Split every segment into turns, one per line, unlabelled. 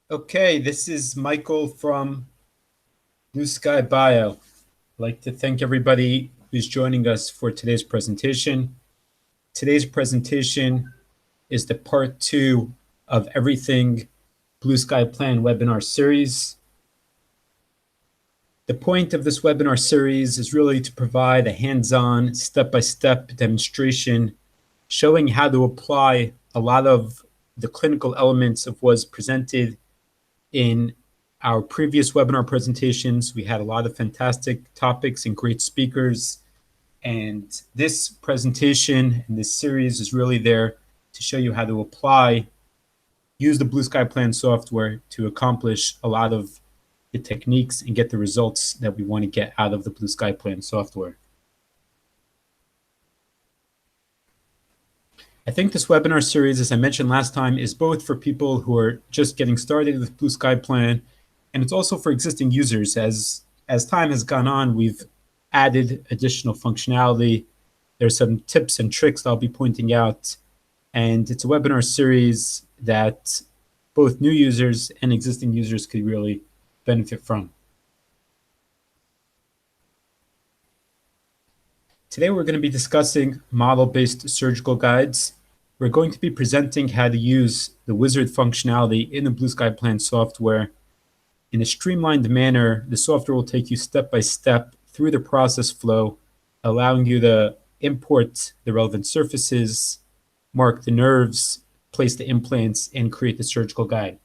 Okay, this is Michael from Blue Sky Bio. I'd like to thank everybody who's joining us for today's presentation. Today's presentation is the part 2 of Everything Blue Sky Plan webinar series. The point of this webinar series is really to provide a hands-on, step-by-step demonstration showing how to apply a lot of the clinical elements of what was presented in our previous webinar presentations. We had a lot of fantastic topics and great speakers. And this presentation and this series is really there to show you how to use the Blue Sky Plan software to accomplish a lot of the techniques and get the results that we want to get out of the Blue Sky Plan software. I think this webinar series, as I mentioned last time, is both for people who are just getting started with Blue Sky Plan, and it's also for existing users. As time has gone on, we've added additional functionality. There's some tips and tricks that I'll be pointing out, and it's a webinar series that both new users and existing users could really benefit from. Today we're going to be discussing model-based surgical guides. We're going to be presenting how to use the wizard functionality in the Blue Sky Plan software. In a streamlined manner, the software will take you step by step through the process flow, allowing you to import the relevant surfaces, mark the nerves, place the implants, and create the surgical guide.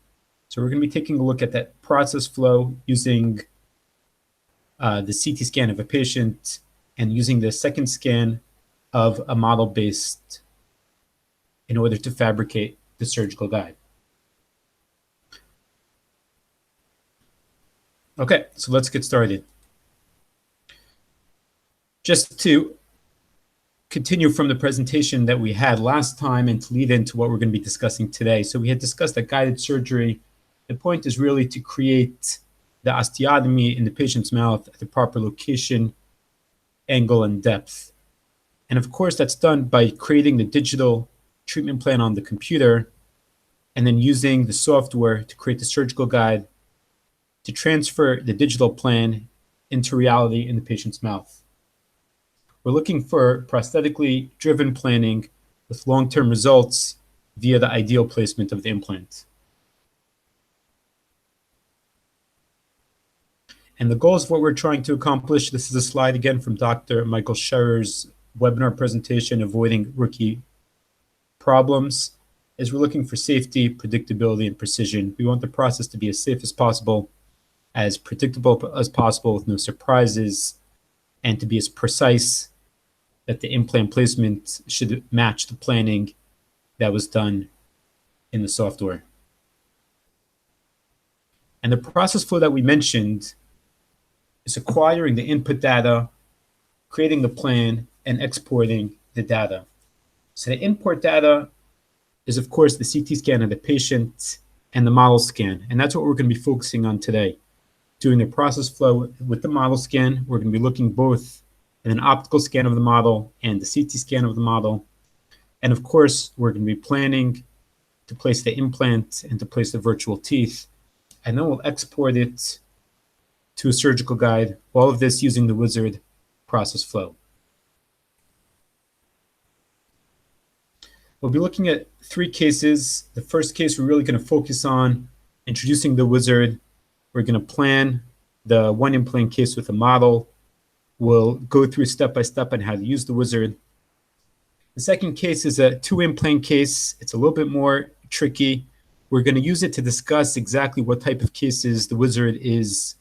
So we're going to be taking a look at that process flow using the CT scan of a patient and using the second scan of a model-based in order to fabricate the surgical guide. Okay, so let's get started. Just to continue from the presentation that we had last time and to lead into what we're going to be discussing today. So we had discussed that guided surgery. The point is really to create the osteotomy in the patient's mouth at the proper location, angle, and depth. And of course, that's done by creating the digital treatment plan on the computer and then using the software to create the surgical guide to transfer the digital plan into reality in the patient's mouth. We're looking for prosthetically driven planning with long-term results via the ideal placement of the implant. And the goals of what we're trying to accomplish, this is a slide again from Dr. Michael Scherer's webinar presentation, Avoiding Rookie Problems, is we're looking for safety, predictability, and precision. We want the process to be as safe as possible, as predictable as possible with no surprises, and to be as precise that the implant placement should match the planning that was done in the software. And the process flow that we mentioned is acquiring the input data, creating the plan, and exporting the data. So the import data is, of course, the CT scan of the patient and the model scan. And that's what we're going to be focusing on today. Doing the process flow with the model scan, we're going to be looking both at an optical scan of the model and the CT scan of the model. And of course, we're going to be planning to place the implant and to place the virtual teeth. And then we'll export it to a surgical guide, all of this using the wizard process flow. We'll be looking at 3 cases. The first case, we're really going to focus on introducing the wizard. We're going to plan the one implant case with a model. We'll go through step by step on how to use the wizard. The second case is a 2 implant case. It's a little bit more tricky. We're going to use it to discuss exactly what type of cases the wizard is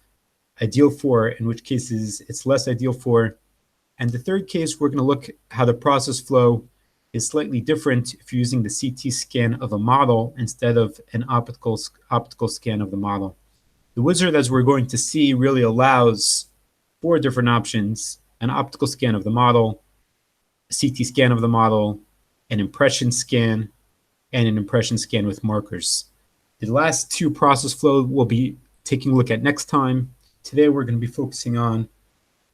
ideal for, in which cases it's less ideal for. And the third case, we're going to look how the process flow is slightly different if you're using the CT scan of a model instead of an optical scan of the model. The wizard, as we're going to see, really allows 4 different options: an optical scan of the model, a CT scan of the model, an impression scan, and an impression scan with markers. The last 2 process flow we'll be taking a look at next time. Today we're going to be focusing on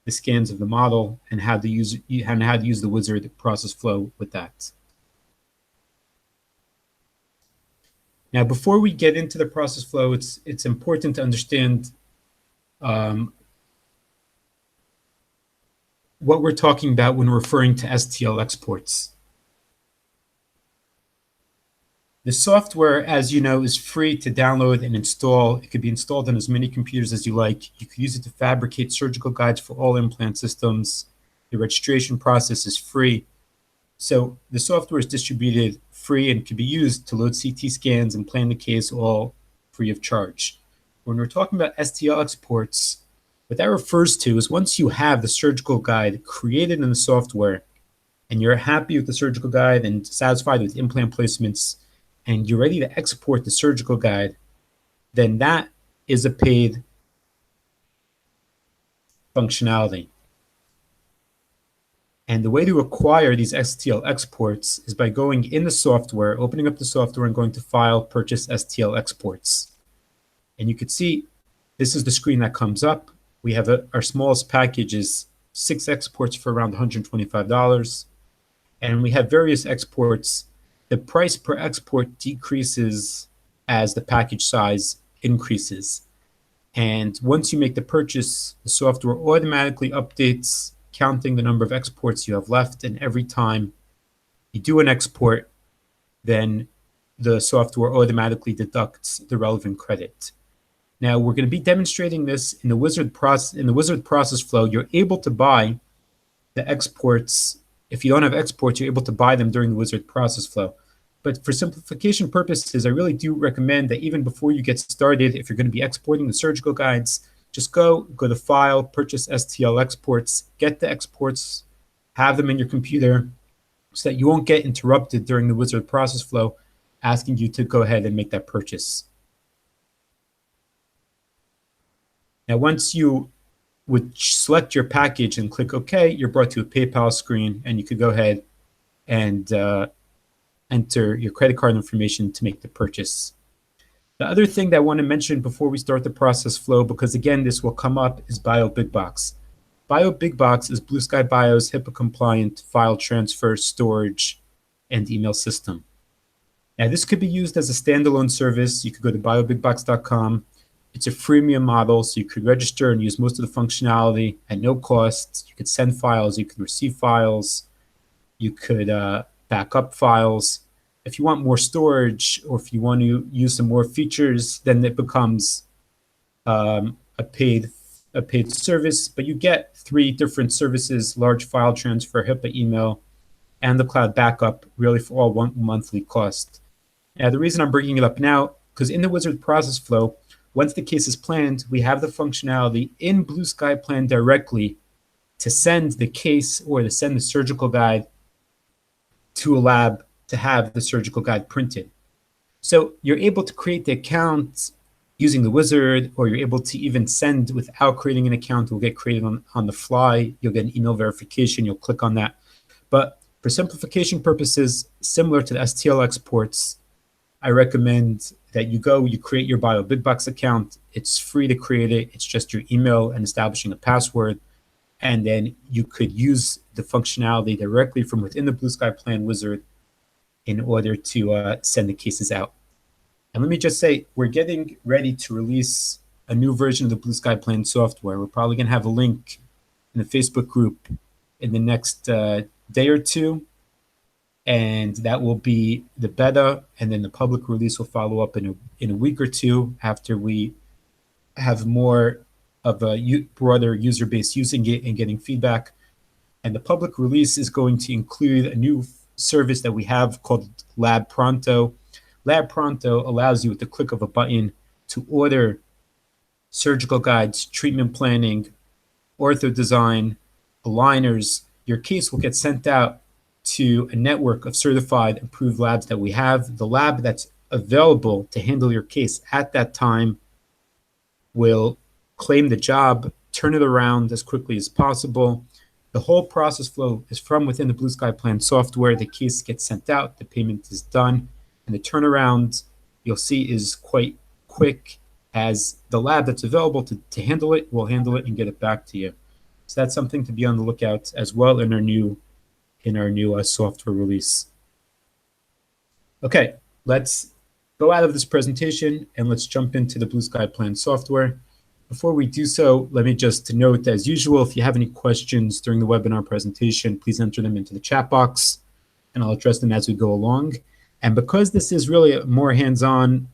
the scans of the model and how to use the wizard process flow with that. Now, before we get into the process flow, it's important to understand what we're talking about when referring to STL exports. The software, as you know, is free to download and install. It could be installed on as many computers as you like. You could use it to fabricate surgical guides for all implant systems. The registration process is free. So the software is distributed free and can be used to load CT scans and plan the case all free of charge. When we're talking about STL exports, what that refers to is once you have the surgical guide created in the software and you're happy with the surgical guide and satisfied with implant placements and you're ready to export the surgical guide, then that is a paid functionality. And the way to acquire these STL exports is by going in the software, opening up the software and going to File, Purchase STL Exports. And you can see this is the screen that comes up. We have our smallest package is 6 exports for around $125. And we have various exports. The price per export decreases as the package size increases. And once you make the purchase, the software automatically updates, counting the number of exports you have left. And every time you do an export, then the software automatically deducts the relevant credit. Now, we're going to be demonstrating this in the Wizard process flow. You're able to buy the exports. If you don't have exports, you're able to buy them during the Wizard process flow. But for simplification purposes, I really do recommend that even before you get started, if you're going to be exporting the surgical guides, just go to File, Purchase STL Exports, get the exports, have them in your computer so that you won't get interrupted during the Wizard process flow asking you to go ahead and make that purchase. Now, once you would select your package and click OK, you're brought to a PayPal screen, and you could go ahead and enter your credit card information to make the purchase. The other thing that I want to mention before we start the process flow, because again, this will come up, is BioBigBox. BioBigBox is Blue Sky Bio's HIPAA-compliant file transfer, storage, and email system. Now, this could be used as a standalone service. You could go to biobigbox.com. It's a freemium model, so you could register and use most of the functionality at no cost. You could send files, you could receive files, you could back up files. If you want more storage or if you want to use some more features, then it becomes a paid service. But you get 3 different services: large file transfer, HIPAA email, and the cloud backup, really for all one monthly cost. Now, the reason I'm bringing it up now, because in the Wizard process flow, once the case is planned, we have the functionality in Blue Sky Plan directly to send the case or to send the surgical guide to a lab to have the surgical guide printed. So you're able to create the account using the Wizard, or you're able to even send without creating an account. It will get created on the fly. You'll get an email verification. You'll click on that. But for simplification purposes, similar to the STL exports, I recommend that you create your BioBigBox account. It's free to create it. It's just your email and establishing a password. And then you could use the functionality directly from within the Blue Sky Plan Wizard in order to send the cases out. And let me just say, we're getting ready to release a new version of the Blue Sky Plan software. We're probably going to have a link in the Facebook group in the next day or two. And that will be the beta, and then the public release will follow up in a week or two after we have more of a broader user base using it and getting feedback. And the public release is going to include a new service that we have called Lab Pronto. Lab Pronto allows you, with the click of a button, to order surgical guides, treatment planning, ortho design, aligners. Your case will get sent out to a network of certified approved labs that we have. The lab that's available to handle your case at that time will claim the job, turn it around as quickly as possible. The whole process flow is from within the Blue Sky Plan software. The case gets sent out, the payment is done, and the turnaround, you'll see, is quite quick, as the lab that's available to handle it will handle it and get it back to you. So that's something to be on the lookout as well in our new software release. Okay, let's go out of this presentation and let's jump into the Blue Sky Plan software. Before we do so, let me just note, as usual, if you have any questions during the webinar presentation, please enter them into the chat box and I'll address them as we go along. And because this is really more hands-on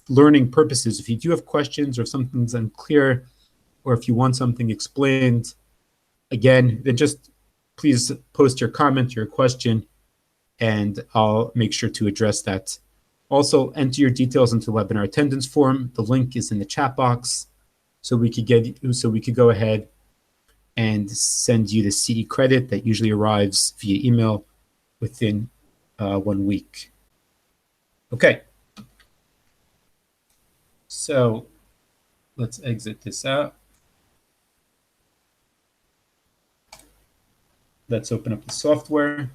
learning purposes, if you do have questions or if something's unclear or if you want something explained, again, then just please post your comment, your question, and I'll make sure to address that. Also, enter your details into the webinar attendance form. The link is in the chat box, so we could go ahead and send you the CE credit that usually arrives via email within 1 week. Okay. So let's exit this out. Let's open up the software.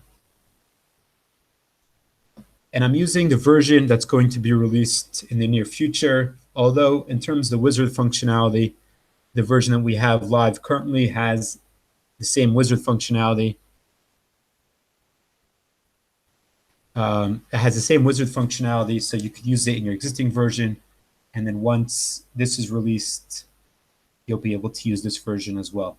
And I'm using the version that's going to be released in the near future. Although in terms of the wizard functionality, the version that we have live currently has the same wizard functionality. It has the same wizard functionality, so you could use it in your existing version. And then once this is released, you'll be able to use this version as well.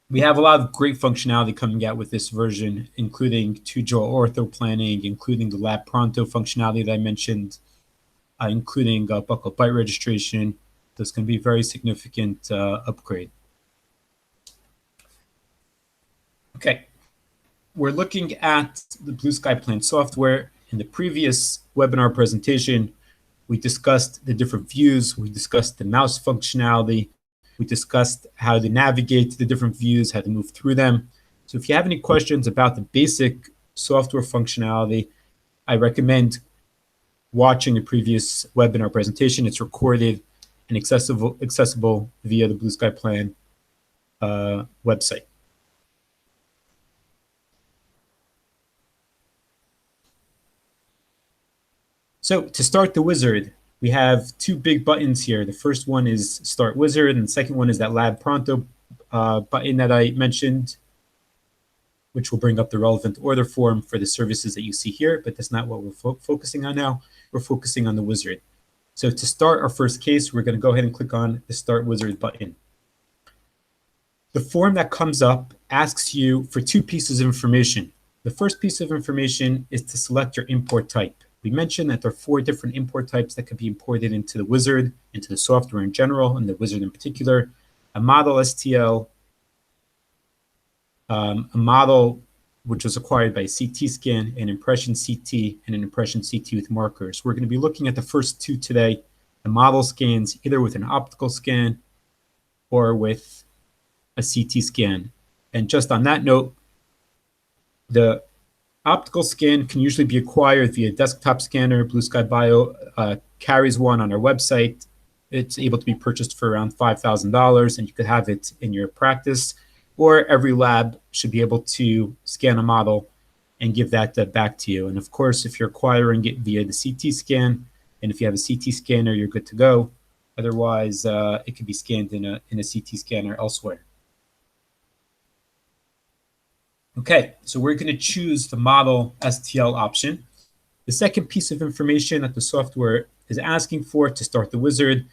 We have a lot of great functionality coming out with this version, including 2-jaw ortho planning, including the Lab Pronto functionality that I mentioned, including buccal bite registration. This can be a very significant upgrade. Okay, we're looking at the Blue Sky Plan software. In the previous webinar presentation, we discussed the different views. We discussed the mouse functionality. We discussed how to navigate the different views, how to move through them. So if you have any questions about the basic software functionality, I recommend watching the previous webinar presentation. It's recorded and accessible via the Blue Sky Plan website. So to start the wizard, we have 2 big buttons here. The first one is Start Wizard, and the second one is that Lab Pronto button that I mentioned, which will bring up the relevant order form for the services that you see here, but that's not what we're focusing on now. We're focusing on the wizard. So to start our first case, we're going to go ahead and click on the Start Wizard button. The form that comes up asks you for 2 pieces of information. The first piece of information is to select your import type. We mentioned that there are 4 different import types that can be imported into the wizard, into the software in general, and the wizard in particular. A model STL, a model which was acquired by a CT scan, an impression CT, and an impression CT with markers. We're going to be looking at the first 2 today, the model scans, either with an optical scan or with a CT scan. And just on that note, the optical scan can usually be acquired via desktop scanner. Blue Sky Bio carries one on our website. It's able to be purchased for around $5,000, and you could have it in your practice. Or every lab should be able to scan a model and give that back to you. And of course, if you're acquiring it via the CT scan, and if you have a CT scanner, you're good to go. Otherwise, it can be scanned in a CT scanner elsewhere. Okay, so we're going to choose the model STL option. The second piece of information that the software is asking for to start the wizard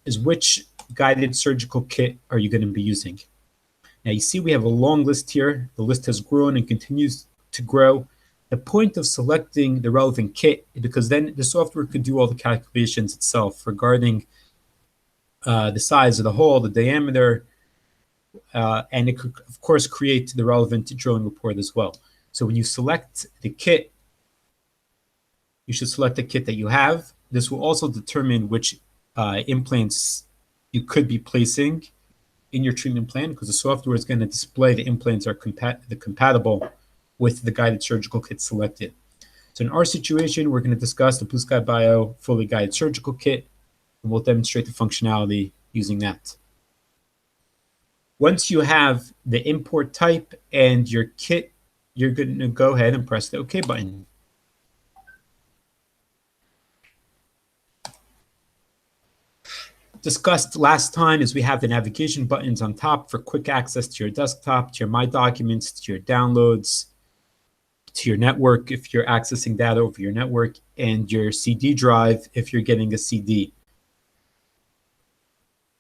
is which guided surgical kit are you going to be using. Now you see we have a long list here. The list has grown and continues to grow. The point of selecting the relevant kit is because then the software could do all the calculations itself regarding the size of the hole, the diameter, and it could, of course, create the relevant drilling report as well. So when you select the kit, you should select the kit that you have. This will also determine which implants you could be placing in your treatment plan, because the software is going to display the implants are compatible with the guided surgical kit selected. So in our situation, we're going to discuss the Blue Sky Bio fully guided surgical kit, and we'll demonstrate the functionality using that. Once you have the import type and your kit, you're going to go ahead and press the OK button. Discussed last time is we have the navigation buttons on top for quick access to your desktop, to your My Documents, to your downloads, to your network if you're accessing data over your network, and your CD drive if you're getting a CD.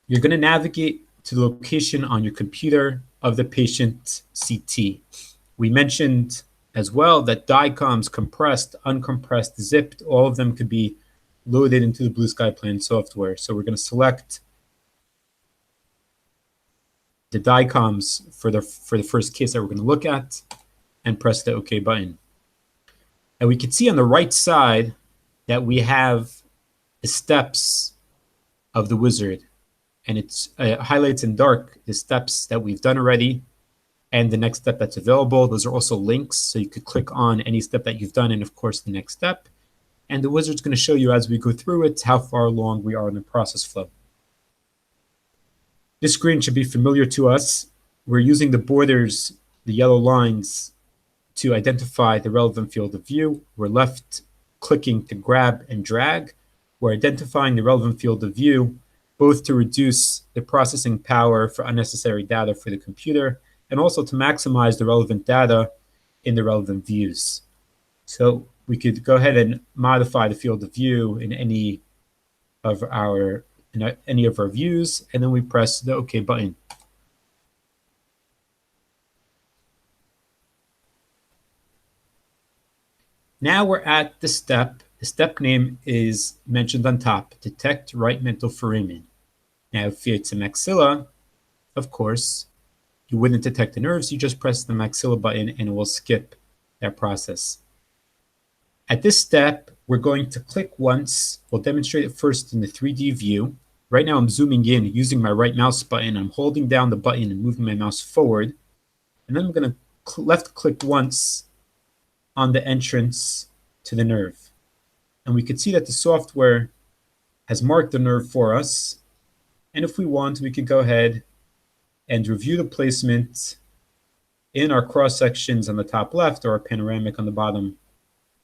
You're going to navigate to the location on your computer of the patient CT. We mentioned as well that DICOMs, compressed, uncompressed, zipped, all of them could be loaded into the Blue Sky Plan software. So we're going to select the DICOMs for the first case that we're going to look at and press the OK button. And we can see on the right side that we have the steps of the wizard. And it highlights in dark the steps that we've done already and the next step that's available. Those are also links, so you could click on any step that you've done and, of course, the next step. And the wizard's going to show you as we go through it how far along we are in the process flow. This screen should be familiar to us. We're using the borders, the yellow lines, to identify the relevant field of view. We're left clicking to grab and drag. We're identifying the relevant field of view, both to reduce the processing power for unnecessary data for the computer and also to maximize the relevant data in the relevant views. So we could go ahead and modify the field of view in any of our views, and then we press the OK button. Now we're at the step. The step name is mentioned on top, detect right mental foramen. Now, if it's a maxilla, of course, you wouldn't detect the nerves. You just press the maxilla button and it will skip that process. At this step, we're going to click once. We'll demonstrate it first in the 3D view. Right now, I'm zooming in using my right mouse button. I'm holding down the button and moving my mouse forward. And then I'm going to left click once on the entrance to the nerve. And we can see that the software has marked the nerve for us. And if we want, we could go ahead and review the placement in our cross sections on the top left or our panoramic on the bottom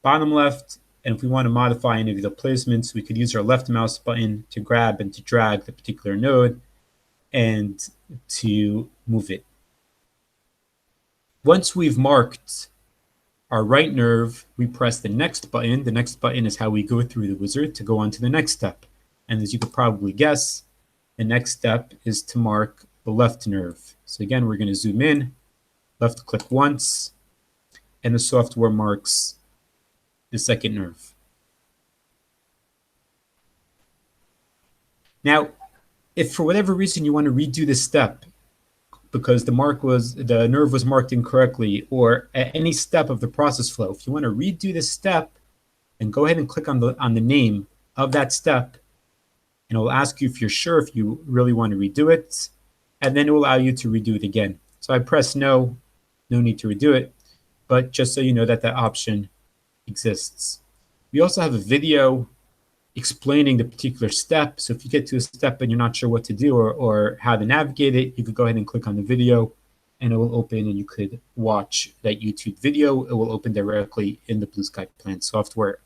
left. And if we want to modify any of the placements, we could use our left mouse button to grab and to drag the particular node and to move it. Once we've marked our right nerve, we press the next button. The next button is how we go through the wizard to go on to the next step. And as you could probably guess, the next step is to mark the left nerve. So again, we're going to zoom in, left click once, and the software marks the second nerve. Now, if for whatever reason you want to redo this step because the nerve was marked incorrectly, or at any step of the process flow, if you want to redo this step, then go ahead and click on the name of that step, and it will ask you if you're sure if you really want to redo it, and then it will allow you to redo it again. So I press no need to redo it, but just so you know that that option exists. We also have a video explaining the particular step. So if you get to a step and you're not sure what to do or how to navigate it, you could go ahead and click on the video and it will open and you could watch that YouTube video. It will open directly in the Blue Sky Plan software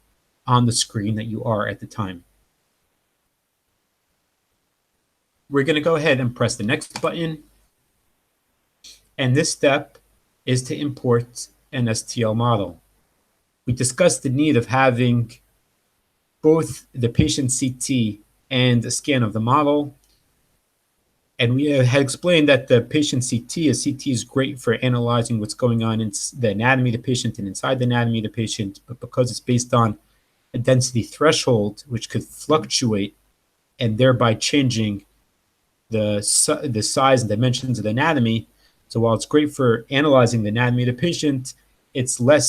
on the screen that you are at the time. We're going to go ahead and press the next button. And this step is to import an STL model. We discussed the need of having both the patient CT and a scan of the model. And we had explained that the patient CT is great for analyzing what's going on in the anatomy of the patient and inside the anatomy of the patient, but because it's based on a density threshold, which could fluctuate and thereby changing the size and dimensions of the anatomy. So while it's great for analyzing the anatomy of the patient, it's more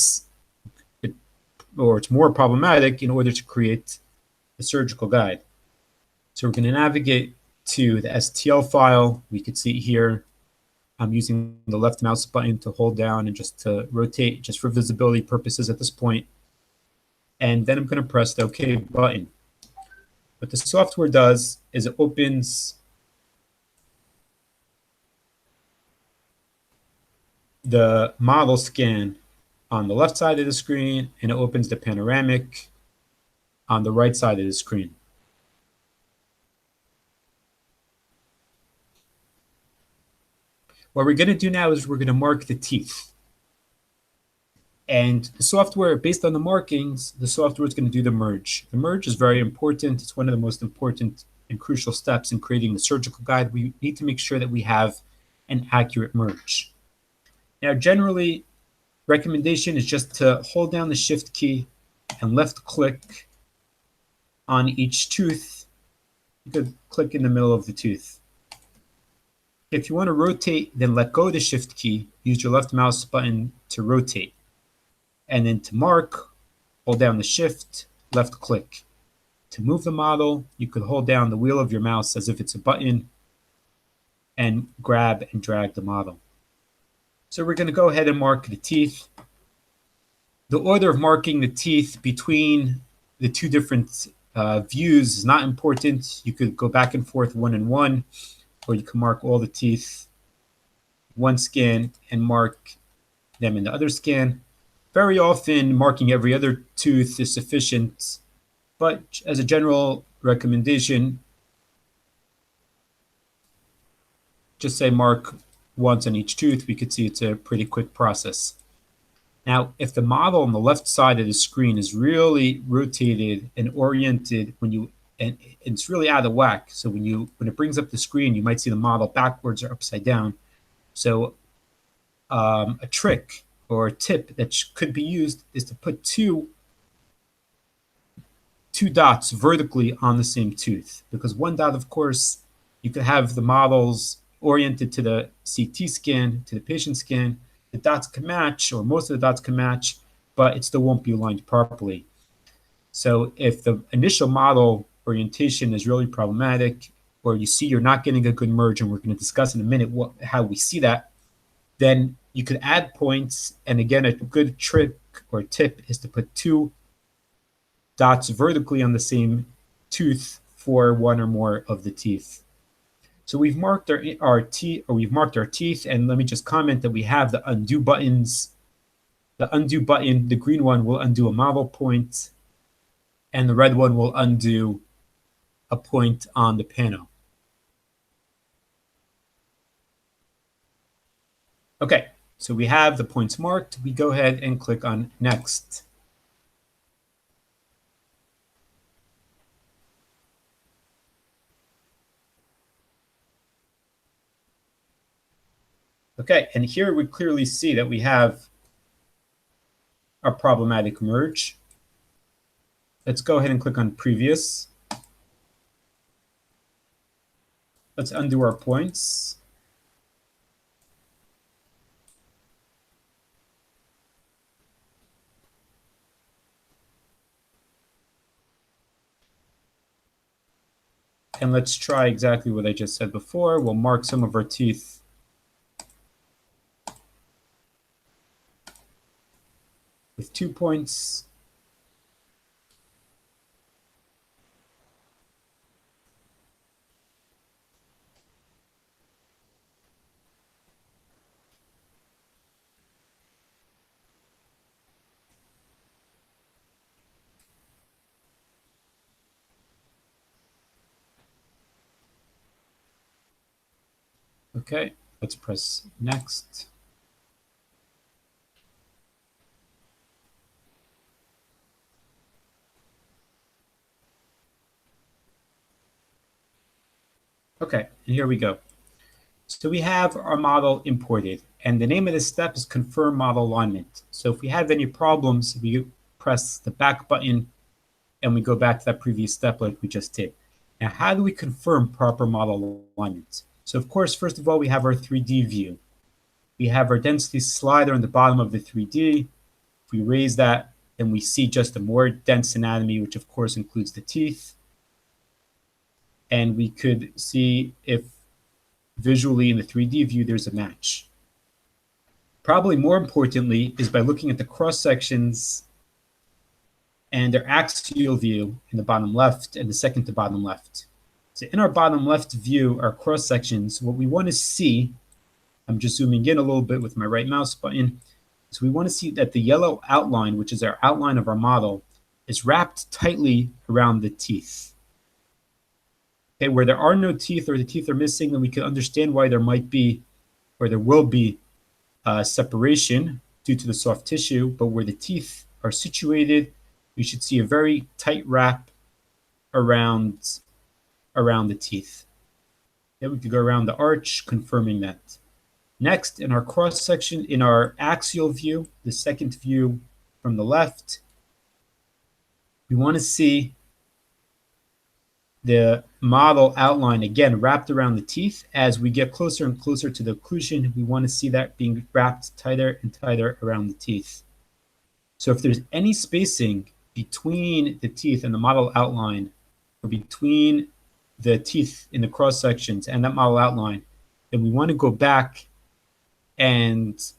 problematic in order to create a surgical guide. So we're going to navigate to the STL file. We could see here, I'm using the left mouse button to hold down and just to rotate, just for visibility purposes at this point. And then I'm going to press the OK button. What the software does is it opens the model scan on the left side of the screen, and it opens the panoramic on the right side of the screen. What we're going to do now is we're going to mark the teeth. And the software, based on the markings, the software is going to do the merge. The merge is very important. It's one of the most important and crucial steps in creating the surgical guide. We need to make sure that we have an accurate merge. Now, generally, recommendation is just to hold down the shift key and left click on each tooth. You could click in the middle of the tooth. If you want to rotate, then let go of the shift key. Use your left mouse button to rotate. And then to mark, hold down the shift, left click. To move the model, you could hold down the wheel of your mouse as if it's a button and grab and drag the model. So we're going to go ahead and mark the teeth. The order of marking the teeth between the two different views is not important. You could go back and forth one and one, or you can mark all the teeth one scan and mark them in the other scan. Very often, marking every other tooth is sufficient, but as a general recommendation, just say mark once on each tooth. We could see it's a pretty quick process. Now, if the model on the left side of the screen is really rotated and oriented and it's really out of whack, so when it brings up the screen, you might see the model backwards or upside down. So a trick or a tip that could be used is to put two dots vertically on the same tooth, because one dot, of course, you could have the models oriented to the CT scan, to the patient scan. The dots can match, or most of the dots can match, but it still won't be aligned properly. So if the initial model orientation is really problematic, or you see you're not getting a good merge, and we're going to discuss in a minute how we see that, then you could add points. And again, a good trick or tip is to put two dots vertically on the same tooth for one or more of the teeth. So we've marked our teeth, and let me just comment that we have the undo buttons. The undo button, the green one, will undo a model point, and the red one will undo a point on the panel. Okay, so we have the points marked. We go ahead and click on Next. Okay, and here we clearly see that we have our problematic merge. Let's go ahead and click on Previous. Let's undo our points. And let's try exactly what I just said before. We'll mark some of our teeth with 2 points. Okay, let's press Next. Okay, and here we go. So we have our model imported, and the name of this step is Confirm Model Alignment. So if we have any problems, we press the back button and we go back to that previous step like we just did. Now, how do we confirm proper model alignment? So of course, first of all, we have our 3D view. We have our density slider on the bottom of the 3D. If we raise that, then we see just a more dense anatomy, which of course includes the teeth. And we could see if visually in the 3D view there's a match. Probably more importantly is by looking at the cross sections and their axial view in the bottom left and the second to bottom left. So in our bottom left view, our cross sections, what we want to see, I'm just zooming in a little bit with my right mouse button, so we want to see that the yellow outline, which is our outline of our model, is wrapped tightly around the teeth. Okay, where there are no teeth or the teeth are missing, then we can understand why there might be or there will be separation. due to the soft tissue, but where the teeth are situated, you should see a very tight wrap around the teeth. Then we could go around the arch, confirming that. Next, in our cross section, in our axial view, the second view from the left, we want to see the model outline again wrapped around the teeth. As we get closer and closer to the occlusion, we want to see that being wrapped tighter and tighter around the teeth. So if there's any spacing between the teeth and the model outline, or between the teeth in the cross sections and that model outline, then we want to go back and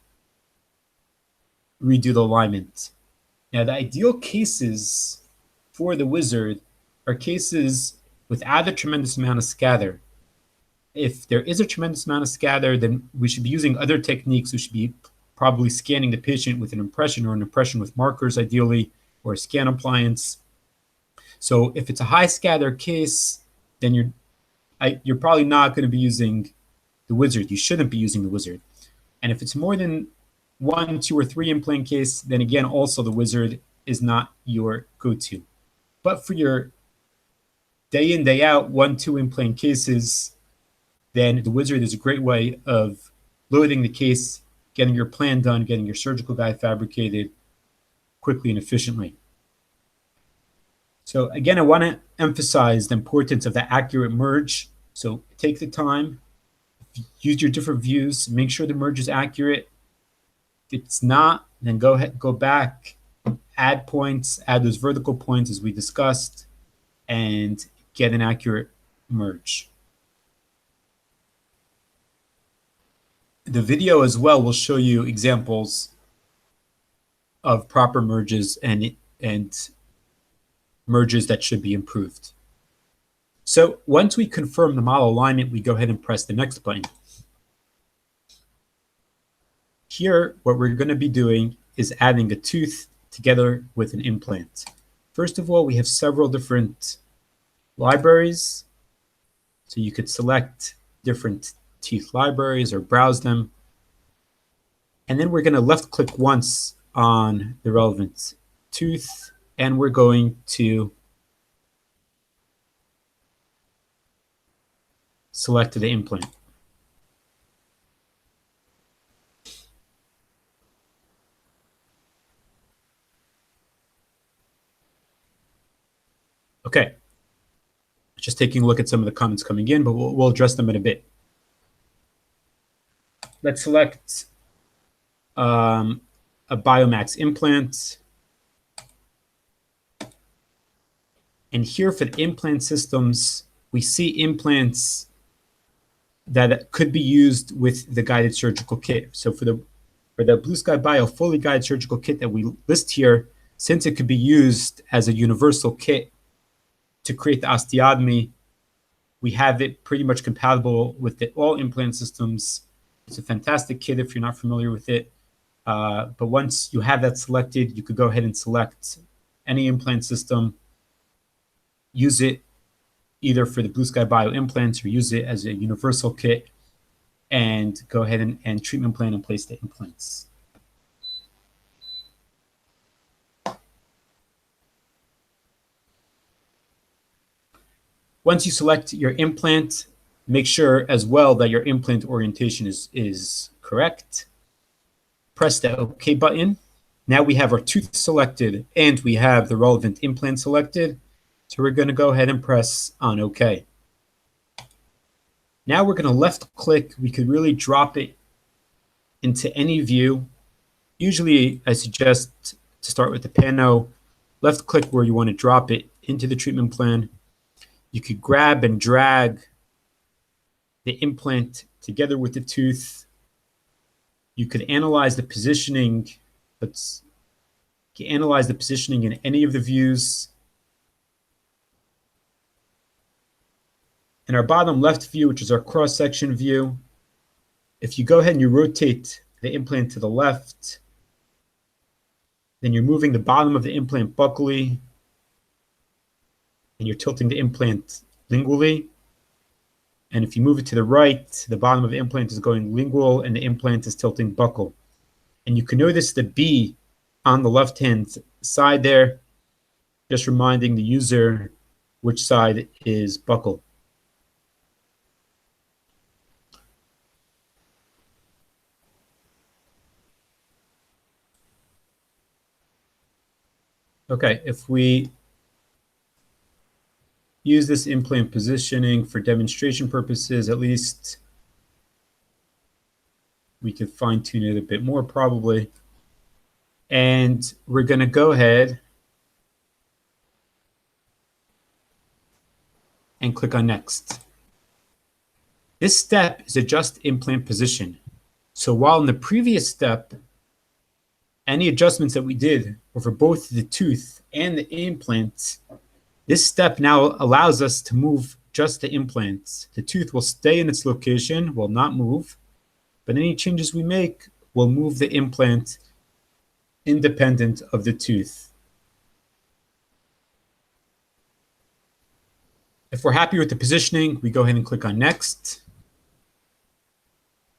redo the alignment. Now, the ideal cases for the wizard are cases without a tremendous amount of scatter. If there is a tremendous amount of scatter, then we should be using other techniques. We should be probably scanning the patient with an impression, or an impression with markers ideally, or a scan appliance. So if it's a high scatter case, then you're probably not going to be using the wizard. You shouldn't be using the wizard. And if it's more than 1, 2, or 3 implant case, then again, also the wizard is not your go-to. But for your day in, day out, 1, 2 implant cases, then the wizard is a great way of loading the case, getting your plan done, getting your surgical guide fabricated quickly and efficiently. So again, I want to emphasize the importance of the accurate merge. So take the time, use your different views, make sure the merge is accurate. If it's not, then go back, add points, add those vertical points as we discussed, and get an accurate merge. The video as well will show you examples of proper merges and merges that should be improved. So once we confirm the model alignment, we go ahead and press the next button. Here, what we're going to be doing is adding a tooth together with an implant. First of all, we have several different libraries. So you could select different teeth libraries or browse them. And then we're going to left click once on the relevant tooth, and we're going to select the implant. Okay, just taking a look at some of the comments coming in, but we'll address them in a bit. Let's select a BioMax implant. And here for the implant systems, we see implants that could be used with the guided surgical kit. So for the Blue Sky Bio fully guided surgical kit that we list here, since it could be used as a universal kit to create the osteotomy, we have it pretty much compatible with all implant systems. It's a fantastic kit if you're not familiar with it. But once you have that selected, you could go ahead and select any implant system, use it either for the Blue Sky Bio implants or use it as a universal kit, and go ahead and treatment plan and place the implants. Once you select your implant, make sure as well that your implant orientation is correct. Press the OK button. Now we have our tooth selected and we have the relevant implant selected. So we're going to go ahead and press on OK. Now we're going to left click. We could really drop it into any view. Usually I suggest to start with the pano. Left click where you want to drop it into the treatment plan. You could grab and drag the implant together with the tooth. You could analyze the positioning. Analyze the positioning in any of the views. In our bottom left view, which is our cross-section view, if you go ahead and you rotate the implant to the left, then you're moving the bottom of the implant buccally, and you're tilting the implant lingually. And if you move it to the right, the bottom of the implant is going lingual and the implant is tilting buccal. And you can notice the B on the left-hand side there, just reminding the user which side is buccal. Okay, if we use this implant positioning for demonstration purposes, at least we could fine tune it a bit more probably. And we're going to go ahead and click on next. This step is adjust implant position. So while in the previous step, any adjustments that we did were for both the tooth and the implant, this step now allows us to move just the implants. The tooth will stay in its location, will not move, but any changes we make will move the implant independent of the tooth. If we're happy with the positioning, we go ahead and click on next.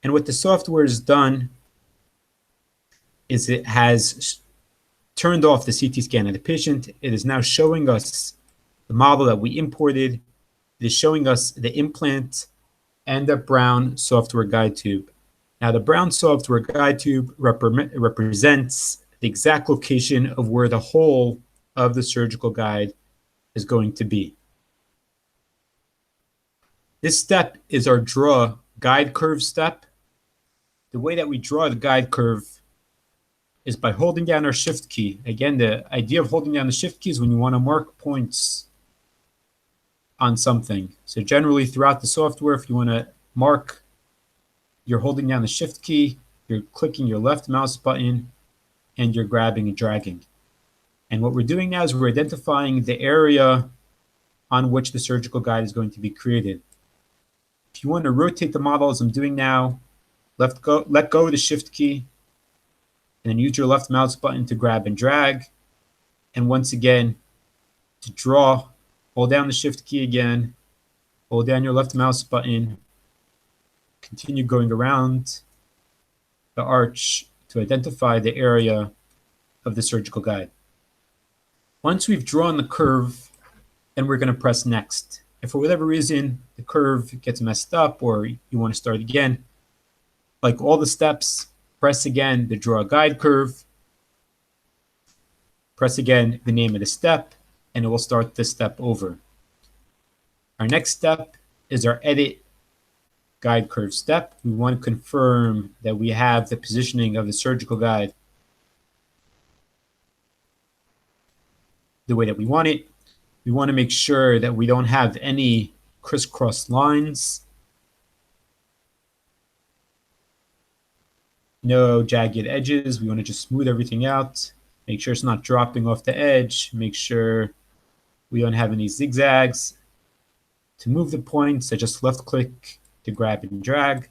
And what the software has done is it has turned off the CT scan of the patient. It is now showing us the model that we imported. It is showing us the implant and the brown software guide tube. Now, the brown software guide tube represents the exact location of where the hole of the surgical guide is going to be. This step is our draw guide curve step. The way that we draw the guide curve is by holding down our shift key. Again, the idea of holding down the shift key is when you want to mark points on something. So generally throughout the software, if you want to mark, you're holding down the shift key, you're clicking your left mouse button, and you're grabbing and dragging. And what we're doing now is we're identifying the area on which the surgical guide is going to be created. If you want to rotate the model as I'm doing now, let go of the shift key, and then use your left mouse button to grab and drag. And once again, to draw, hold down the shift key again, hold down your left mouse button, continue going around the arch to identify the area of the surgical guide. Once we've drawn the curve, then we're going to press next. If for whatever reason the curve gets messed up or you want to start again, like all the steps, press again the draw guide curve, press again the name of the step, and it will start this step over. Our next step is our edit guide curve step. We want to confirm that we have the positioning of the surgical guide the way that we want it. We want to make sure that we don't have any crisscross lines, no jagged edges. We want to just smooth everything out. Make sure it's not dropping off the edge. Make sure we don't have any zigzags. To move the points, I just left click to grab and drag.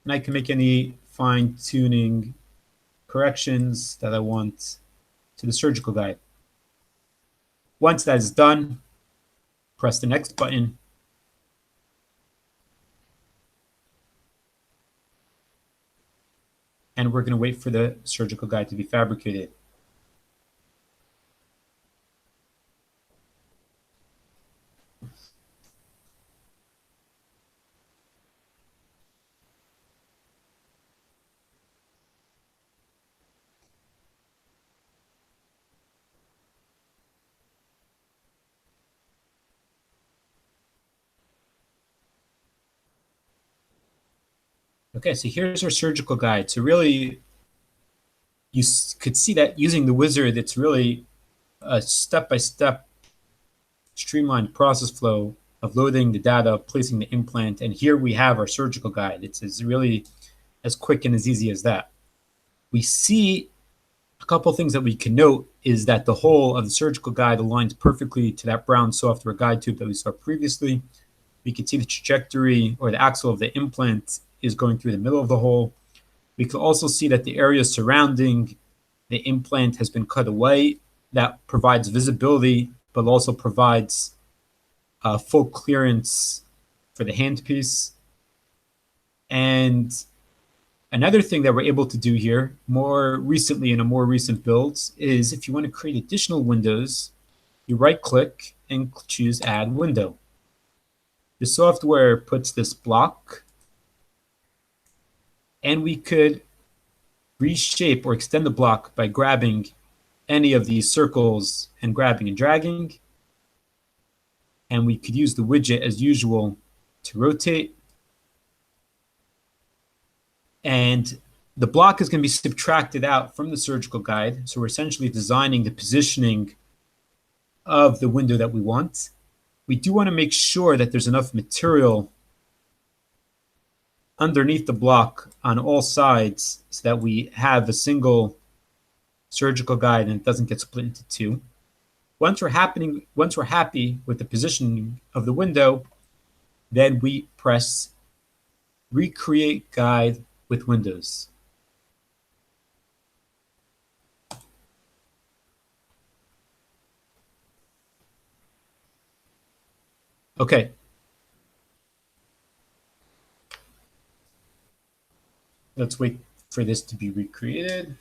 And I can make any fine tuning corrections that I want to the surgical guide. Once that is done, press the next button. And we're going to wait for the surgical guide to be fabricated. Okay, so here's our surgical guide. So really, you could see that using the wizard, it's really a step-by-step streamlined process flow of loading the data, placing the implant, and here we have our surgical guide. It's really as quick and as easy as that. We see a couple things that we can note is that the whole of the surgical guide aligns perfectly to that brown software guide tube that we saw previously. We can see the trajectory or the axle of the implant is going through the middle of the hole. We can also see that the area surrounding the implant has been cut away. That provides visibility, but also provides full clearance for the handpiece. And Another thing that we're able to do here more recently in a more recent builds is if you want to create additional windows, you right click and choose add window. The software puts this block, and we could reshape or extend the block by grabbing any of these circles and grabbing and dragging. And we could use the widget as usual to rotate. And the block is going to be subtracted out from the surgical guide. So we're essentially designing the positioning of the window that we want. We do want to make sure that there's enough material underneath the block on all sides so that we have a single surgical guide and it doesn't get split into two. Once we're happy with the positioning of the window, then we press Recreate Guide with Windows. Okay. Let's wait for this to be recreated.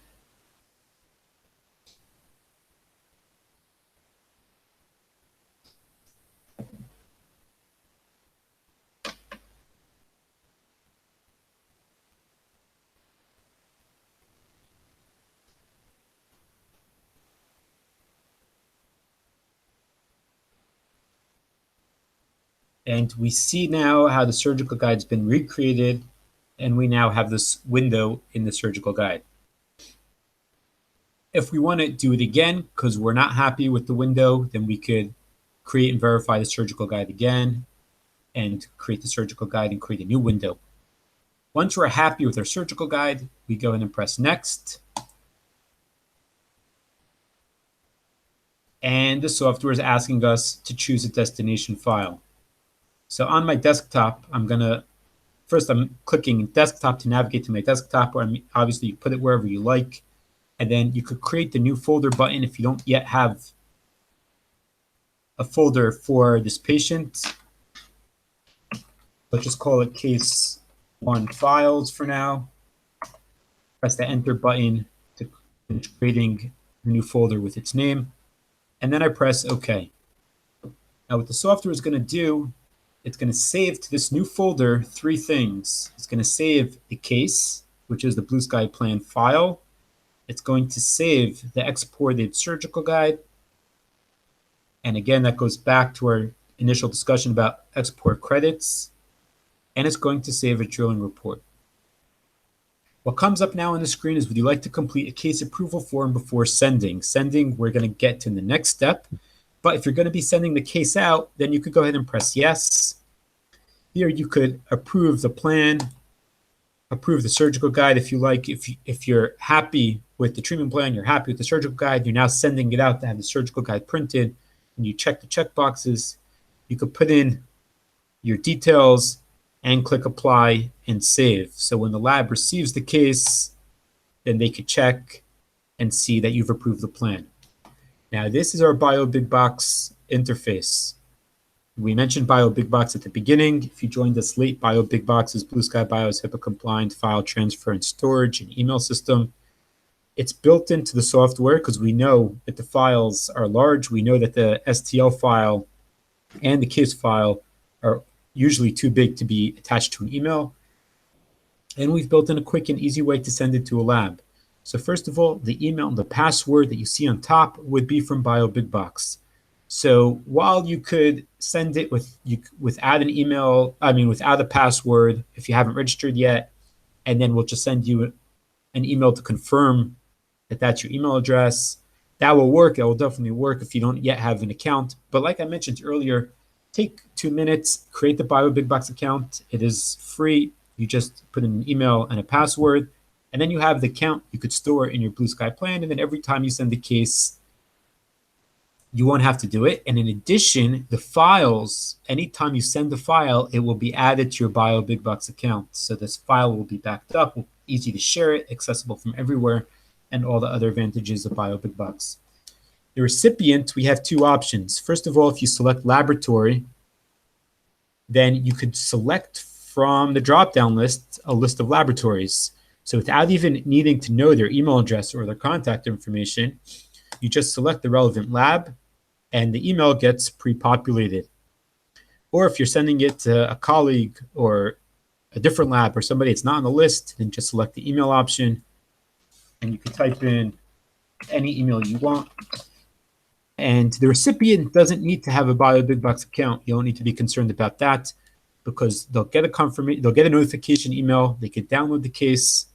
And we see now how the surgical guide's been recreated, and we now have this window in the surgical guide. If we want to do it again because we're not happy with the window, then we could create and verify the surgical guide again and create the surgical guide and create a new window. Once we're happy with our surgical guide, we go ahead and press Next. And the software is asking us to choose a destination file. So on my desktop, I'm clicking desktop to navigate to my desktop, or obviously you put it wherever you like. And then you could create the new folder button if you don't yet have a folder for this patient. Let's just call it case 1 files for now. Press the enter button to finish creating a new folder with its name. And then I press OK. Now what the software is going to do, it's going to save to this new folder 3 things. It's going to save the case, which is the Blue Sky Plan file. It's going to save the exported surgical guide. And again, that goes back to our initial discussion about export credits. And it's going to save a drilling report. What comes up now on the screen is, would you like to complete a case approval form before sending? Sending, we're going to get to the next step. But if you're going to be sending the case out, then you could go ahead and press yes. Here you could approve the plan, approve the surgical guide if you like. If you're happy with the treatment plan, you're happy with the surgical guide, you're now sending it out to have the surgical guide printed, and you check the check boxes. You could put in your details and click apply and save. So when the lab receives the case, then they could check and see that you've approved the plan. Now this is our BioBigBox interface. We mentioned BioBigBox at the beginning. If you joined us late, BioBigBox is Blue Sky Bio's HIPAA-compliant file transfer and storage and email system. It's built into the software because we know that the files are large. We know that the STL file and the case file are usually too big to be attached to an email. And we've built in a quick and easy way to send it to a lab. So first of all, the email and the password that you see on top would be from BioBigBox. So while you could send it without an email, without a password, if you haven't registered yet, and then we'll just send you an email to confirm that that's your email address. That will work. It will definitely work if you don't yet have an account. But like I mentioned earlier, take 2 minutes, create the BioBigBox account. It is free. You just put in an email and a password, and then you have the account you could store in your Blue Sky plan. And then every time you send the case, you won't have to do it. And in addition, the files, anytime you send the file, it will be added to your BioBigBox account. So this file will be backed up, easy to share it, accessible from everywhere, and all the other advantages of BioBigBox. The recipient, we have 2 options. First of all, if you select laboratory, then you could select from the drop-down list a list of laboratories. So without even needing to know their email address or their contact information, you just select the relevant lab and the email gets pre-populated. Or if you're sending it to a colleague or a different lab or somebody that's not on the list, then just select the email option and you can type in any email you want. And the recipient doesn't need to have a BioBigBox account. You don't need to be concerned about that because they'll get a confirmation, they'll get a notification email, they can download the case,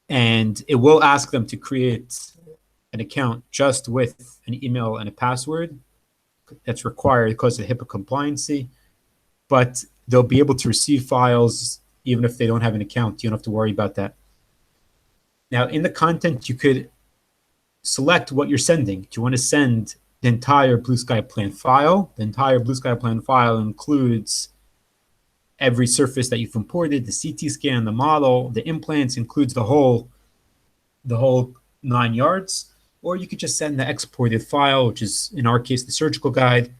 and it will ask them to create an account just with an email and a password. That's required because of HIPAA compliancy, but they'll be able to receive files even if they don't have an account. You don't have to worry about that. Now, in the content, you could select what you're sending. Do you want to send the entire Blue Sky Plan file? The entire Blue Sky Plan file includes every surface that you've imported, the CT scan, the model, the implants, includes the whole 9 yards. Or you could just send the exported file, which is, in our case, the surgical guide.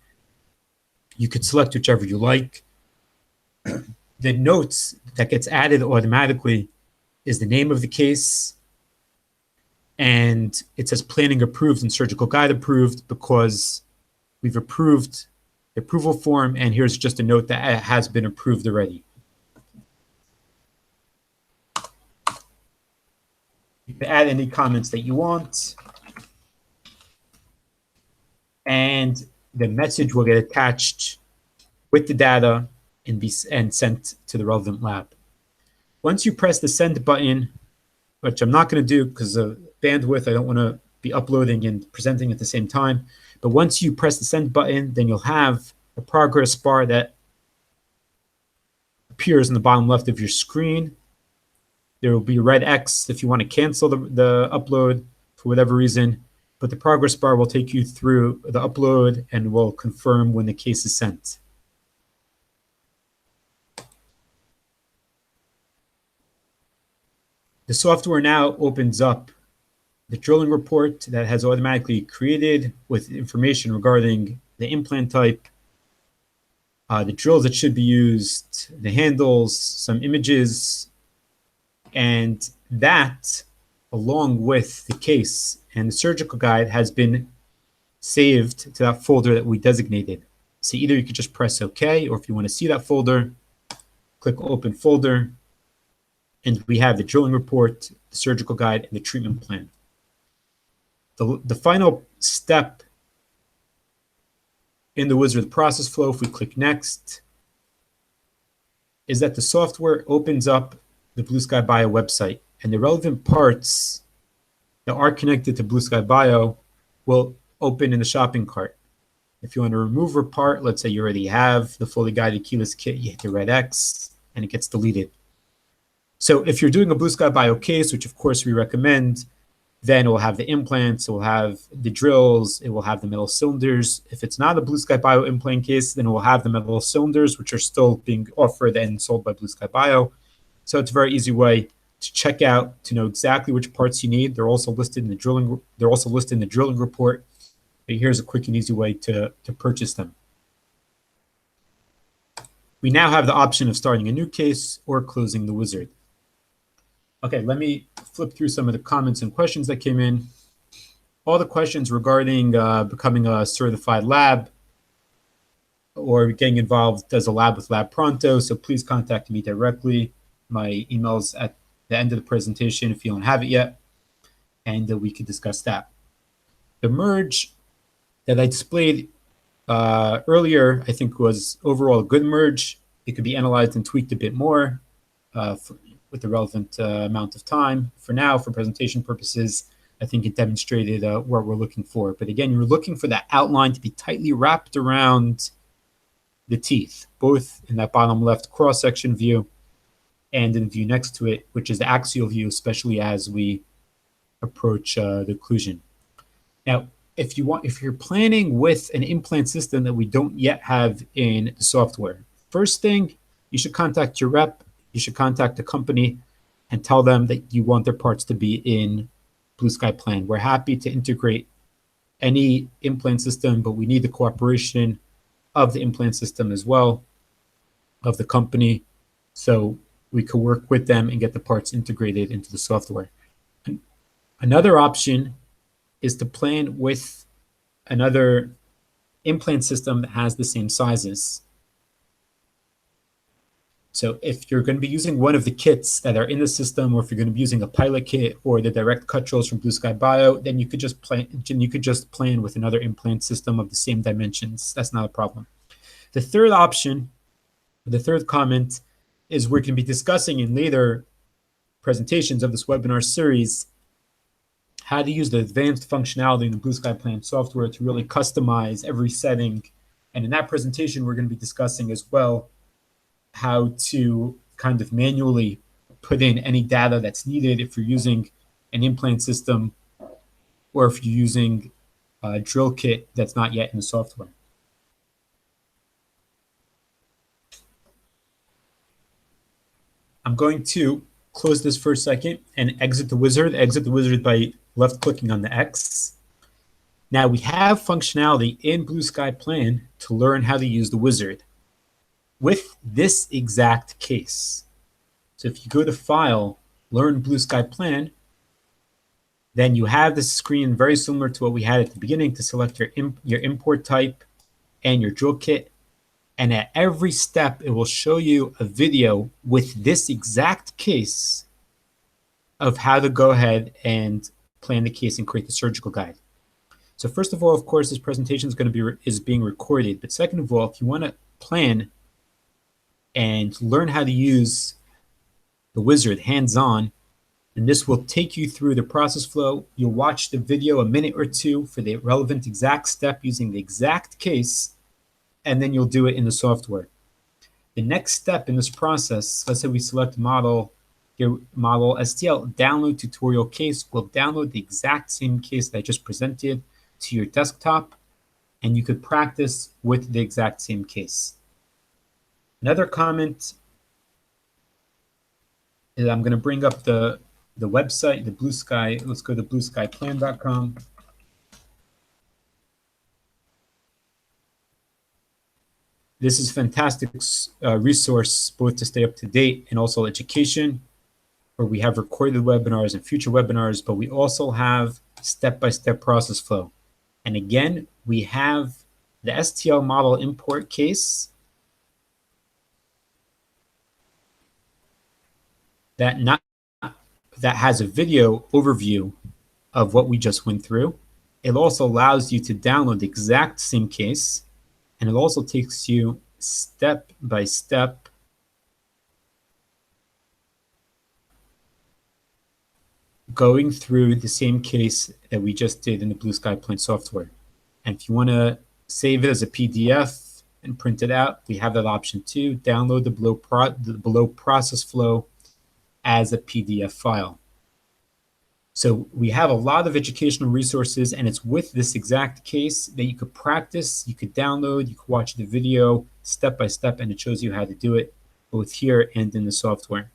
You could select whichever you like. The notes that gets added automatically is the name of the case, and it says planning approved and surgical guide approved because we've approved the approval form, and here's just a note that has been approved already. You can add any comments that you want, and the message will get attached with the data and sent to the relevant lab. Once you press the send button, which I'm not going to do because of bandwidth, I don't want to be uploading and presenting at the same time. But once you press the send button, then you'll have a progress bar that appears in the bottom left of your screen. There will be a red X if you want to cancel the upload for whatever reason. But the progress bar will take you through the upload and will confirm when the case is sent. The software now opens up the drilling report that has automatically created with information regarding the implant type, the drills that should be used, the handles, some images, and that, along with the case and the surgical guide, has been saved to that folder that we designated. So either you could just press OK, or if you want to see that folder, click Open Folder, and we have the drilling report, the surgical guide, and the treatment plan. The final step in the wizard process flow, if we click Next, is that the software opens up the Blue Sky Bio website, and the relevant parts that are connected to Blue Sky Bio will open in the shopping cart. If you want to remove a part, let's say you already have the fully guided keyless kit, you hit the red X, and it gets deleted. So if you're doing a Blue Sky Bio case, which of course we recommend, then it will have the implants, it will have the drills, it will have the metal cylinders. If it's not a Blue Sky Bio implant case, then it will have the metal cylinders, which are still being offered and sold by Blue Sky Bio. So it's a very easy way to check out, to know exactly which parts you need. They're also listed in the drilling. They're also listed in the drilling report. But here's a quick and easy way to purchase them. We now have the option of starting a new case or closing the wizard. Okay, let me flip through some of the comments and questions that came in. All the questions regarding becoming a certified lab or getting involved as a lab with Lab Pronto, so please contact me directly. My email's at the end of the presentation if you don't have it yet, and we could discuss that. The merge that I displayed earlier, I think, was overall a good merge. It could be analyzed and tweaked a bit more with the relevant amount of time. For now, for presentation purposes, I think it demonstrated what we're looking for. But again, you're looking for that outline to be tightly wrapped around the teeth, both in that bottom left cross-section view and in the view next to it, which is the axial view, especially as we approach the occlusion. Now, if you're planning with an implant system that we don't yet have in the software, first thing, you should contact your rep. You should contact the company and tell them that you want their parts to be in Blue Sky Plan. We're happy to integrate any implant system, but we need the cooperation of the implant system as well, of the company. So we could work with them and get the parts integrated into the software. Another option is to plan with another implant system that has the same sizes. So if you're going to be using one of the kits that are in the system, or if you're going to be using a pilot kit or the direct cut drills from Blue Sky Bio, then you could just plan with another implant system of the same dimensions. That's not a problem. The third option, the third comment, is we're going to be discussing in later presentations of this webinar series how to use the advanced functionality in the Blue Sky Plan software to really customize every setting. And in that presentation, we're going to be discussing as well how to kind of manually put in any data that's needed if you're using an implant system or if you're using a drill kit that's not yet in the software. I'm going to close this for a second and exit the wizard. Exit the wizard by left-clicking on the X. Now we have functionality in Blue Sky Plan to learn how to use the wizard with this exact case. So if you go to File, Learn Blue Sky Plan, then you have this screen very similar to what we had at the beginning to select your import type and your drill kit. And at every step, it will show you a video with this exact case of how to go ahead and plan the case and create the surgical guide. So first of all, of course, this presentation is being recorded. But second of all, if you want to plan and learn how to use the wizard hands-on, and this will take you through the process flow. You'll watch the video a minute or two for the relevant exact step using the exact case, and then you'll do it in the software. The next step in this process, let's say we select model, your model STL download tutorial case, will download the exact same case that I just presented to your desktop, and you could practice with the exact same case. Another comment is I'm going to bring up the website, the Blue Sky. Let's go to blueskyplan.com. This is a fantastic resource both to stay up to date and also education, where we have recorded webinars and future webinars, but we also have step-by-step process flow. And again, we have the STL model import case that has a video overview of what we just went through. It also allows you to download the exact same case, and it also takes you step by step going through the same case that we just did in the Blue Sky Plan software. And if you want to save it as a PDF and print it out, we have that option too. Download the below process flow as a PDF file. So we have a lot of educational resources, and it's with this exact case that you could practice, you could download, you could watch the video step by step, and it shows you how to do it both here and in the software.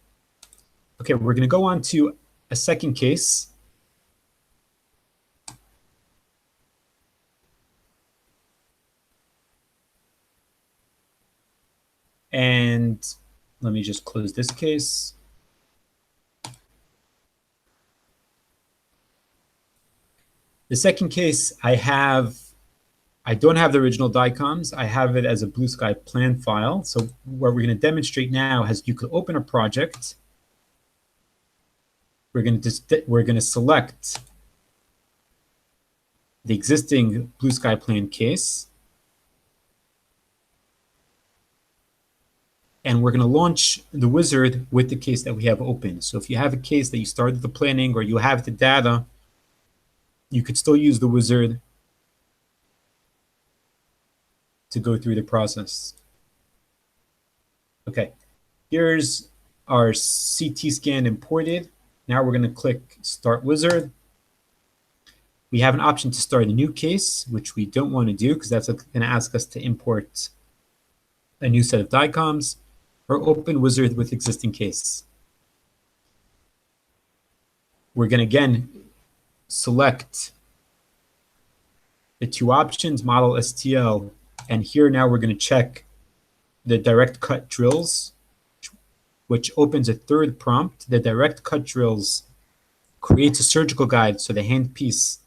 Okay, we're going to go on to a second case. And let me just close this case. The second case I don't have the original DICOMs. I have it as a Blue Sky Plan file. So what we're going to demonstrate now is you could open a project. We're going to select the existing Blue Sky Plan case. And we're going to launch the wizard with the case that we have open. So if you have a case that you started the planning or you have the data, you could still use the wizard to go through the process. Okay, here's our CT scan imported. Now we're going to click Start Wizard. We have an option to start a new case, which we don't want to do because that's going to ask us to import a new set of DICOMs, or open wizard with existing case. We're going to again select the two options, model STL, and here now we're going to check the direct cut drills, which opens a third prompt. The direct cut drills creates a surgical guide so the handpiece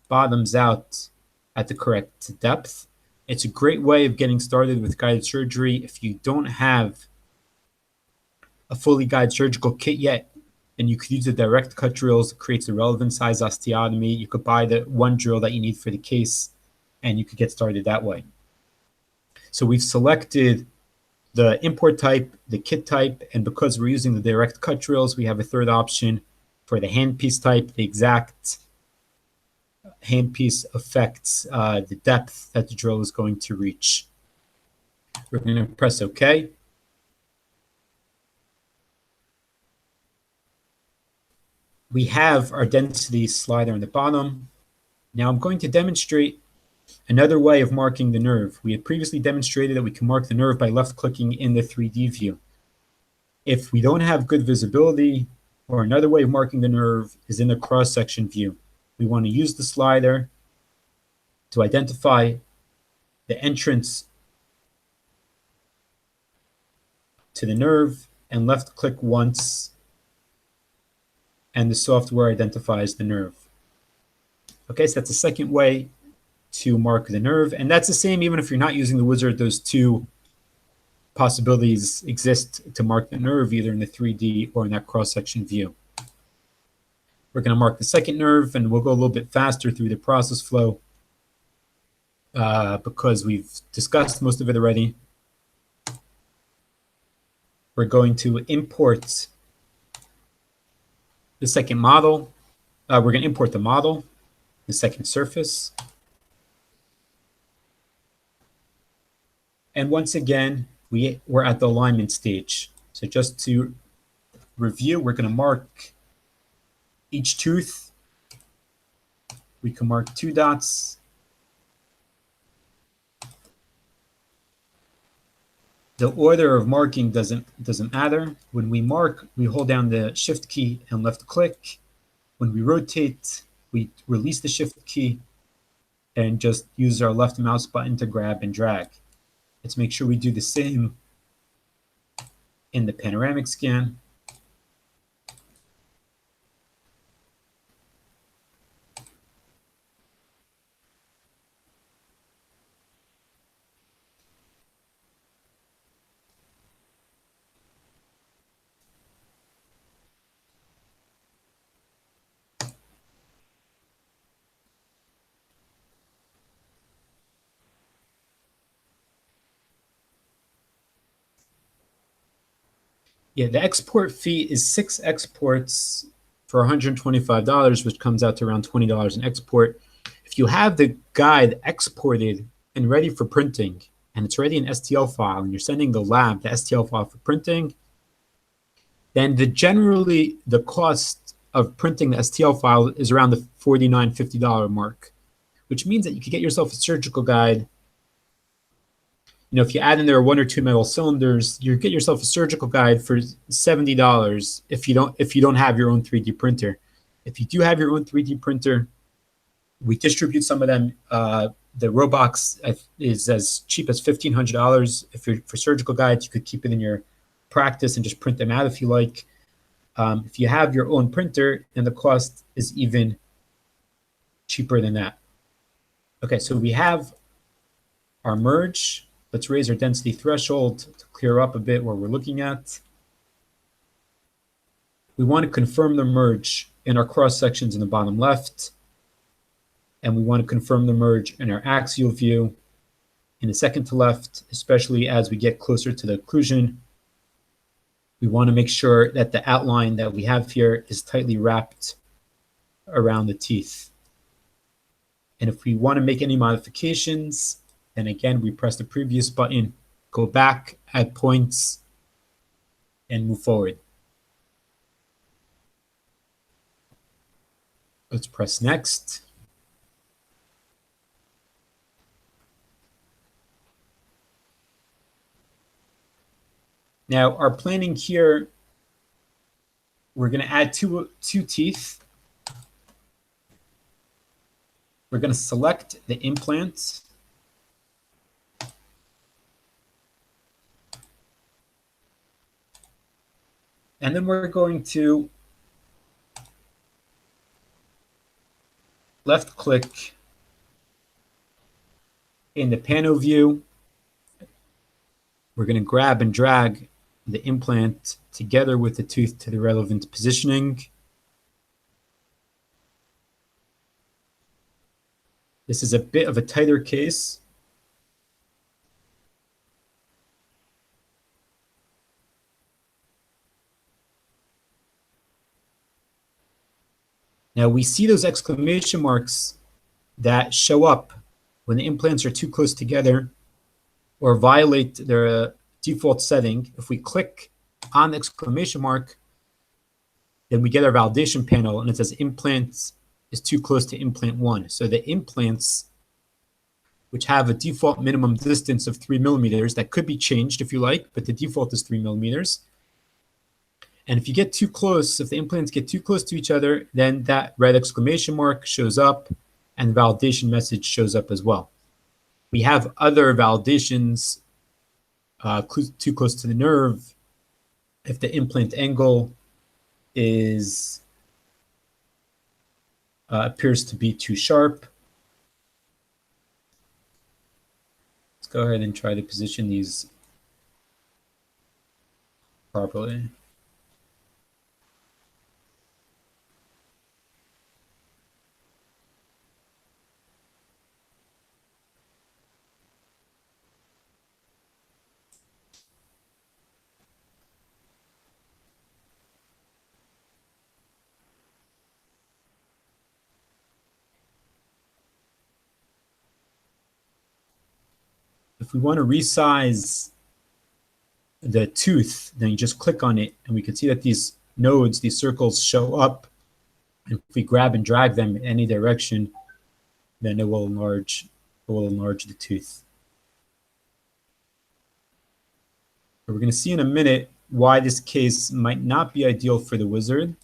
bottoms out at the correct depth. It's a great way of getting started with guided surgery. If you don't have a fully guided surgical kit yet, then you could use the direct cut drills. It creates the relevant size osteotomy. You could buy the one drill that you need for the case, and you could get started that way. So we've selected the import type, the kit type, and because we're using the direct cut drills, we have a third option for the handpiece type. The exact handpiece affects the depth that the drill is going to reach. We're going to press OK. We have our density slider on the bottom. Now I'm going to demonstrate another way of marking the nerve. We had previously demonstrated that we can mark the nerve by left-clicking in the 3D view. If we don't have good visibility, or another way of marking the nerve is in the cross-section view. We want to use the slider to identify the entrance to the nerve and left-click once, and the software identifies the nerve. Okay, so that's the second way to mark the nerve, and that's the same even if you're not using the wizard. Those two possibilities exist to mark the nerve either in the 3D or in that cross-section view. We're going to mark the second nerve, and we'll go a little bit faster through the process flow because we've discussed most of it already. We're going to import the second model. We're going to import the model, the second surface. And once again, we're at the alignment stage. So just to review, we're going to mark each tooth. We can mark 2 dots. The order of marking doesn't matter. When we mark, we hold down the shift key and left click. When we rotate, we release the shift key and just use our left mouse button to grab and drag. Let's make sure we do the same in the panoramic scan. Yeah, the export fee is 6 exports for $125, which comes out to around $20 an export. If you have the guide exported and ready for printing, and it's already an STL file, and you're sending the lab the STL file for printing, then generally the cost of printing the STL file is around the $49, $50 mark, which means that you could get yourself a surgical guide. You know, if you add in there 1 or 2 metal cylinders, you get yourself a surgical guide for $70 if you don't have your own 3D printer. If you do have your own 3D printer, we distribute some of them. The Robox is as cheap as $1,500. If you're for surgical guides, you could keep it in your practice and just print them out if you like. If you have your own printer, then the cost is even cheaper than that. Okay, so we have our merge. Let's raise our density threshold to clear up a bit where we're looking at. We want to confirm the merge in our cross sections in the bottom left. And we want to confirm the merge in our axial view in the second to left, especially as we get closer to the occlusion. We want to make sure that the outline that we have here is tightly wrapped around the teeth. And if we want to make any modifications, then again, we press the previous button, go back, add points, and move forward. Let's press next. Now, our planning here, we're going to add two teeth. We're going to select the implant. And then we're going to left click in the panel view. We're going to grab and drag the implant together with the tooth to the relevant positioning. This is a bit of a tighter case. Now we see those exclamation marks that show up when the implants are too close together or violate their default setting. If we click on the exclamation mark, then we get our validation panel and it says implants is too close to implant 1. So the implants, which have a default minimum distance of 3 millimeters, that could be changed if you like, but the default is 3 millimeters. And if you get too close, if the implants get too close to each other, then that red exclamation mark shows up and the validation message shows up as well. We have other validations, too close to the nerve, if the implant angle is appears to be too sharp. Let's go ahead and try to position these properly. If we want to resize the tooth, then you just click on it and we can see that these nodes, these circles show up. And if we grab and drag them in any direction, then it will enlarge the tooth. We're going to see in a minute why this case might not be ideal for the wizard.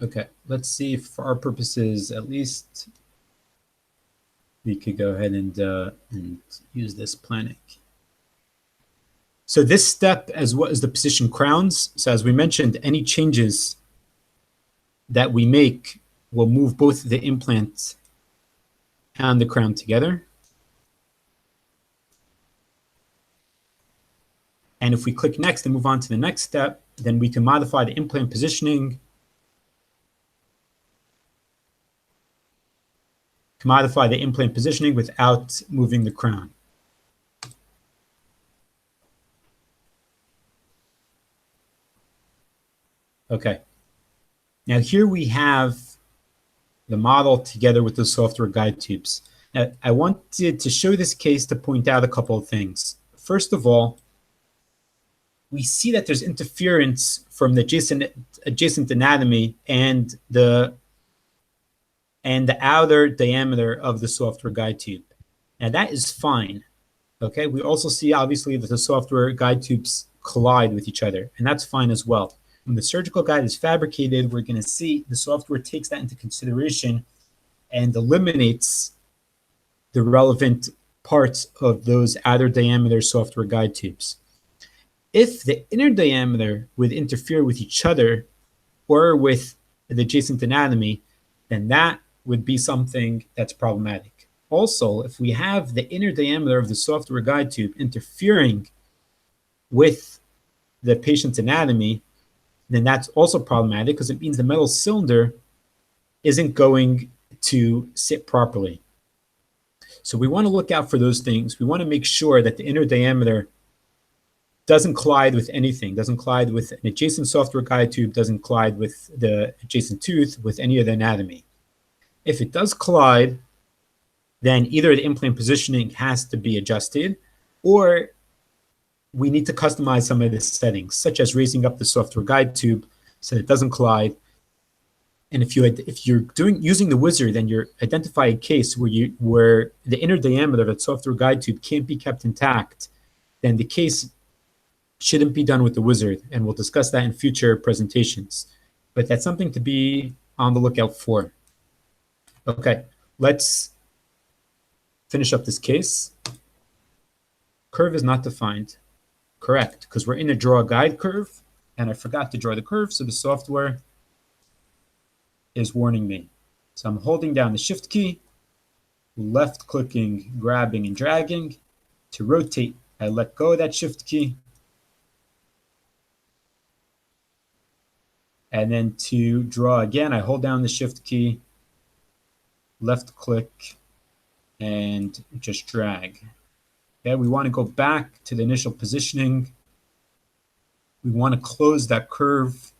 Okay, let's see if for our purposes, at least, we could go ahead and use this planning. So this step as well as the position crowns. So as we mentioned, any changes that we make will move both the implant and the crown together. And if we click next and move on to the next step, then we can modify the implant positioning, modify the implant positioning without moving the crown. Okay. Now here we have the model together with the software guide tubes. Now, I wanted to show this case to point out a couple of things. First of all, we see that there's interference from the adjacent anatomy and the outer diameter of the software guide tube. Now that is fine. Okay, we also see obviously that the software guide tubes collide with each other, and that's fine as well. When the surgical guide is fabricated, we're going to see the software takes that into consideration and eliminates the relevant parts of those outer diameter software guide tubes. If the inner diameter would interfere with each other or with the adjacent anatomy, then that would be something that's problematic. Also, if we have the inner diameter of the software guide tube interfering with the patient's anatomy, then that's also problematic because it means the metal cylinder isn't going to sit properly. So we want to look out for those things. We want to make sure that the inner diameter doesn't collide with anything, doesn't collide with an adjacent software guide tube, doesn't collide with the adjacent tooth, with any of the anatomy. If it does collide, then either the implant positioning has to be adjusted or we need to customize some of the settings, such as raising up the software guide tube so it doesn't collide. And if you're using the wizard and you're identify a case where the inner diameter of that software guide tube can't be kept intact, then the case shouldn't be done with the wizard, and we'll discuss that in future presentations. But that's something to be on the lookout for. Okay, let's finish up this case. Curve is not defined. Correct, because we're in a draw guide curve, and I forgot to draw the curve, so the software is warning me. So I'm holding down the shift key, left clicking, grabbing, and dragging. To rotate, I let go of that shift key. And then to draw again, I hold down the shift key, left click, and just drag. Okay, we want to go back to the initial positioning. We want to close that curve.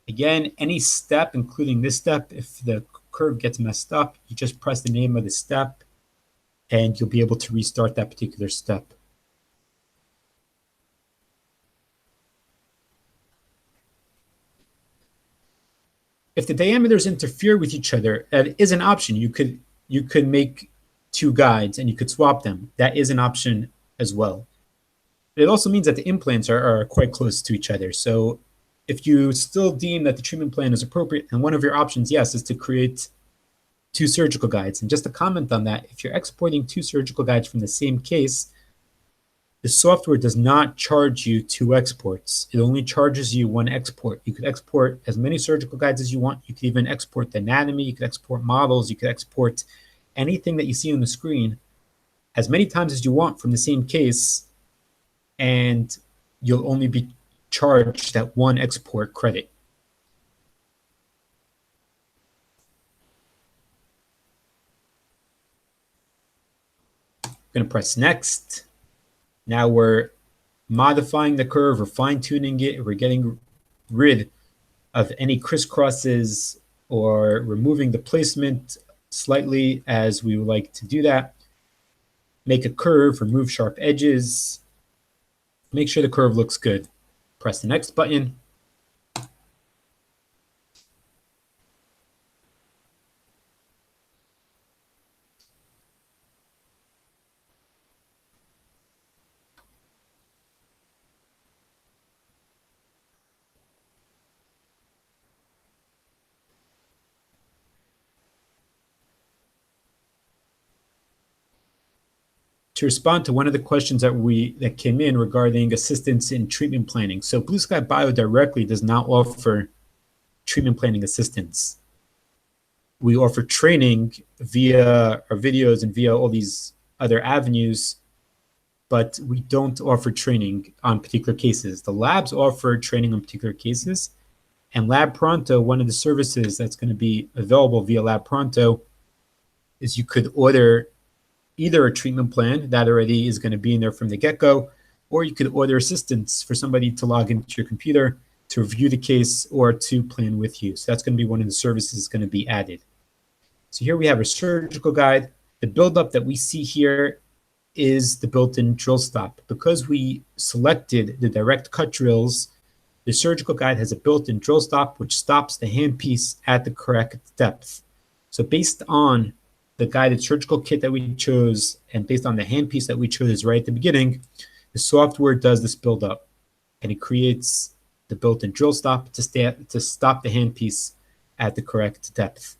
Again, any step, including this step, if the curve gets messed up, you just press the name of the step and you'll be able to restart that particular step. If the diameters interfere with each other, that is an option. You could make two guides and you could swap them. That is an option as well. It also means that the implants are quite close to each other. So if you still deem that the treatment plan is appropriate, and one of your options, yes, is to create two surgical guides. And just to comment on that, if you're exporting two surgical guides from the same case, the software does not charge you two exports. It only charges you one export. You could export as many surgical guides as you want. You could even export the anatomy. You could export models. You could export anything that you see on the screen as many times as you want from the same case, and you'll only be charged that one export credit. I'm going to press next. Now we're modifying the curve or fine-tuning it. We're getting rid of any crisscrosses or removing the placement slightly as we would like to do that. Make a curve, remove sharp edges. Make sure the curve looks good. Press the next button. To respond to one of the questions that came in regarding assistance in treatment planning. So Blue Sky Bio directly does not offer treatment planning assistance. We offer training via our videos and via all these other avenues, but we don't offer training on particular cases. The labs offer training on particular cases, and Lab Pronto, one of the services that's going to be available via Lab Pronto, is you could order either a treatment plan that already is going to be in there from the get-go, or you could order assistance for somebody to log into your computer to review the case or to plan with you. So that's going to be one of the services that's going to be added. So here we have a surgical guide. The buildup that we see here is the built-in drill stop. Because we selected the direct cut drills, the surgical guide has a built-in drill stop which stops the handpiece at the correct depth. So based on the guided surgical kit that we chose and based on the handpiece that we chose right at the beginning, the software does this buildup and it creates the built-in drill stop to stop the handpiece at the correct depth.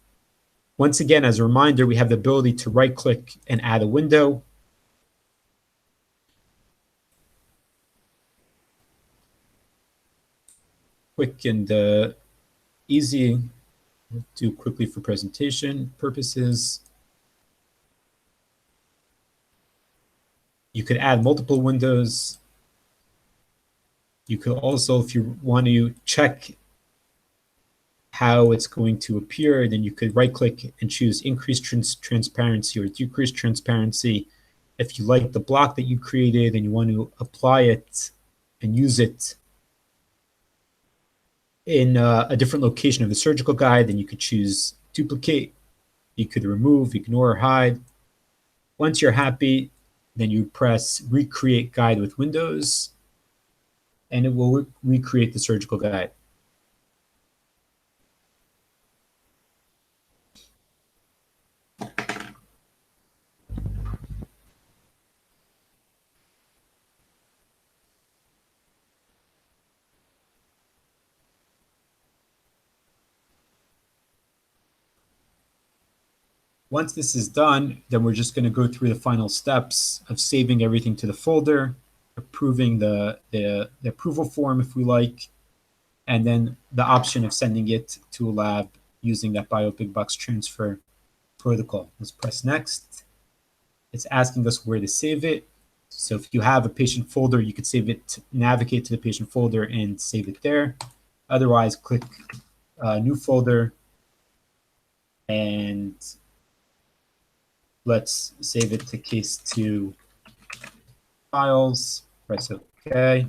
Once again, as a reminder, we have the ability to right-click and add a window. Quick and easy. We'll do quickly for presentation purposes. You could add multiple windows. You could also, if you want to check how it's going to appear, then you could right-click and choose increase transparency or decrease transparency. If you like the block that you created and you want to apply it and use it in a different location of the surgical guide, then you could choose duplicate. You could remove, ignore, or hide. Once you're happy, then you press recreate guide with Windows, and it will recreate the surgical guide. Once this is done, then we're just going to go through the final steps of saving everything to the folder, approving the approval form if we like, and then the option of sending it to a lab using that BioBigBox transfer protocol. Let's press next. It's asking us where to save it. So if you have a patient folder, you could save it, navigate to the patient folder and save it there. Otherwise, click new folder and let's save it to case 2 files. Press OK.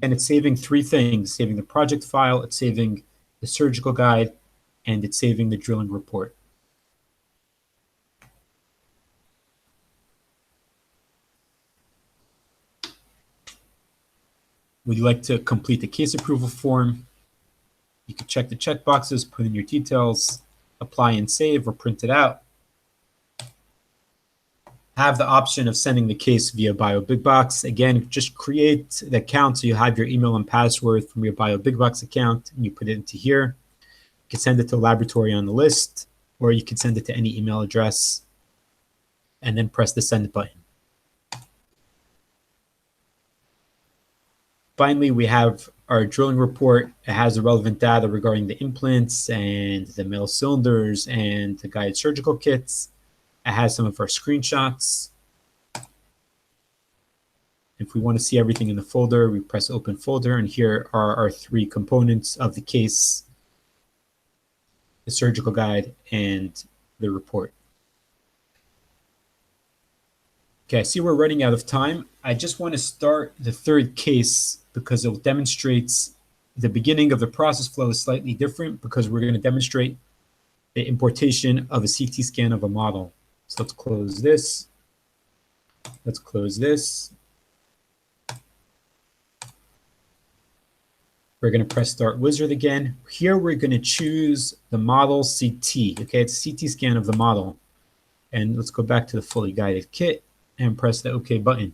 And it's saving 3 things: saving the project file, it's saving the surgical guide, and it's saving the drilling report. Would you like to complete the case approval form? You can check the checkboxes, put in your details, apply and save, or print it out. Have the option of sending the case via BioBigBox. Again, just create the account so you have your email and password from your BioBigBox account, and you put it into here. You can send it to a laboratory on the list, or you can send it to any email address, and then press the send button. Finally, we have our drilling report. It has the relevant data regarding the implants and the metal cylinders and the guided surgical kits. It has some of our screenshots. If we want to see everything in the folder, we press open folder, and here are our 3 components of the case: the surgical guide and the report. Okay, I see we're running out of time. I just want to start the 3rd case because it demonstrates the beginning of the process flow is slightly different because we're going to demonstrate the importation of a CT scan of a model. So let's close this. Let's close this. We're going to press Start Wizard again. Here we're going to choose the model CT. Okay, it's a CT scan of the model. And let's go back to the fully guided kit and press the OK button.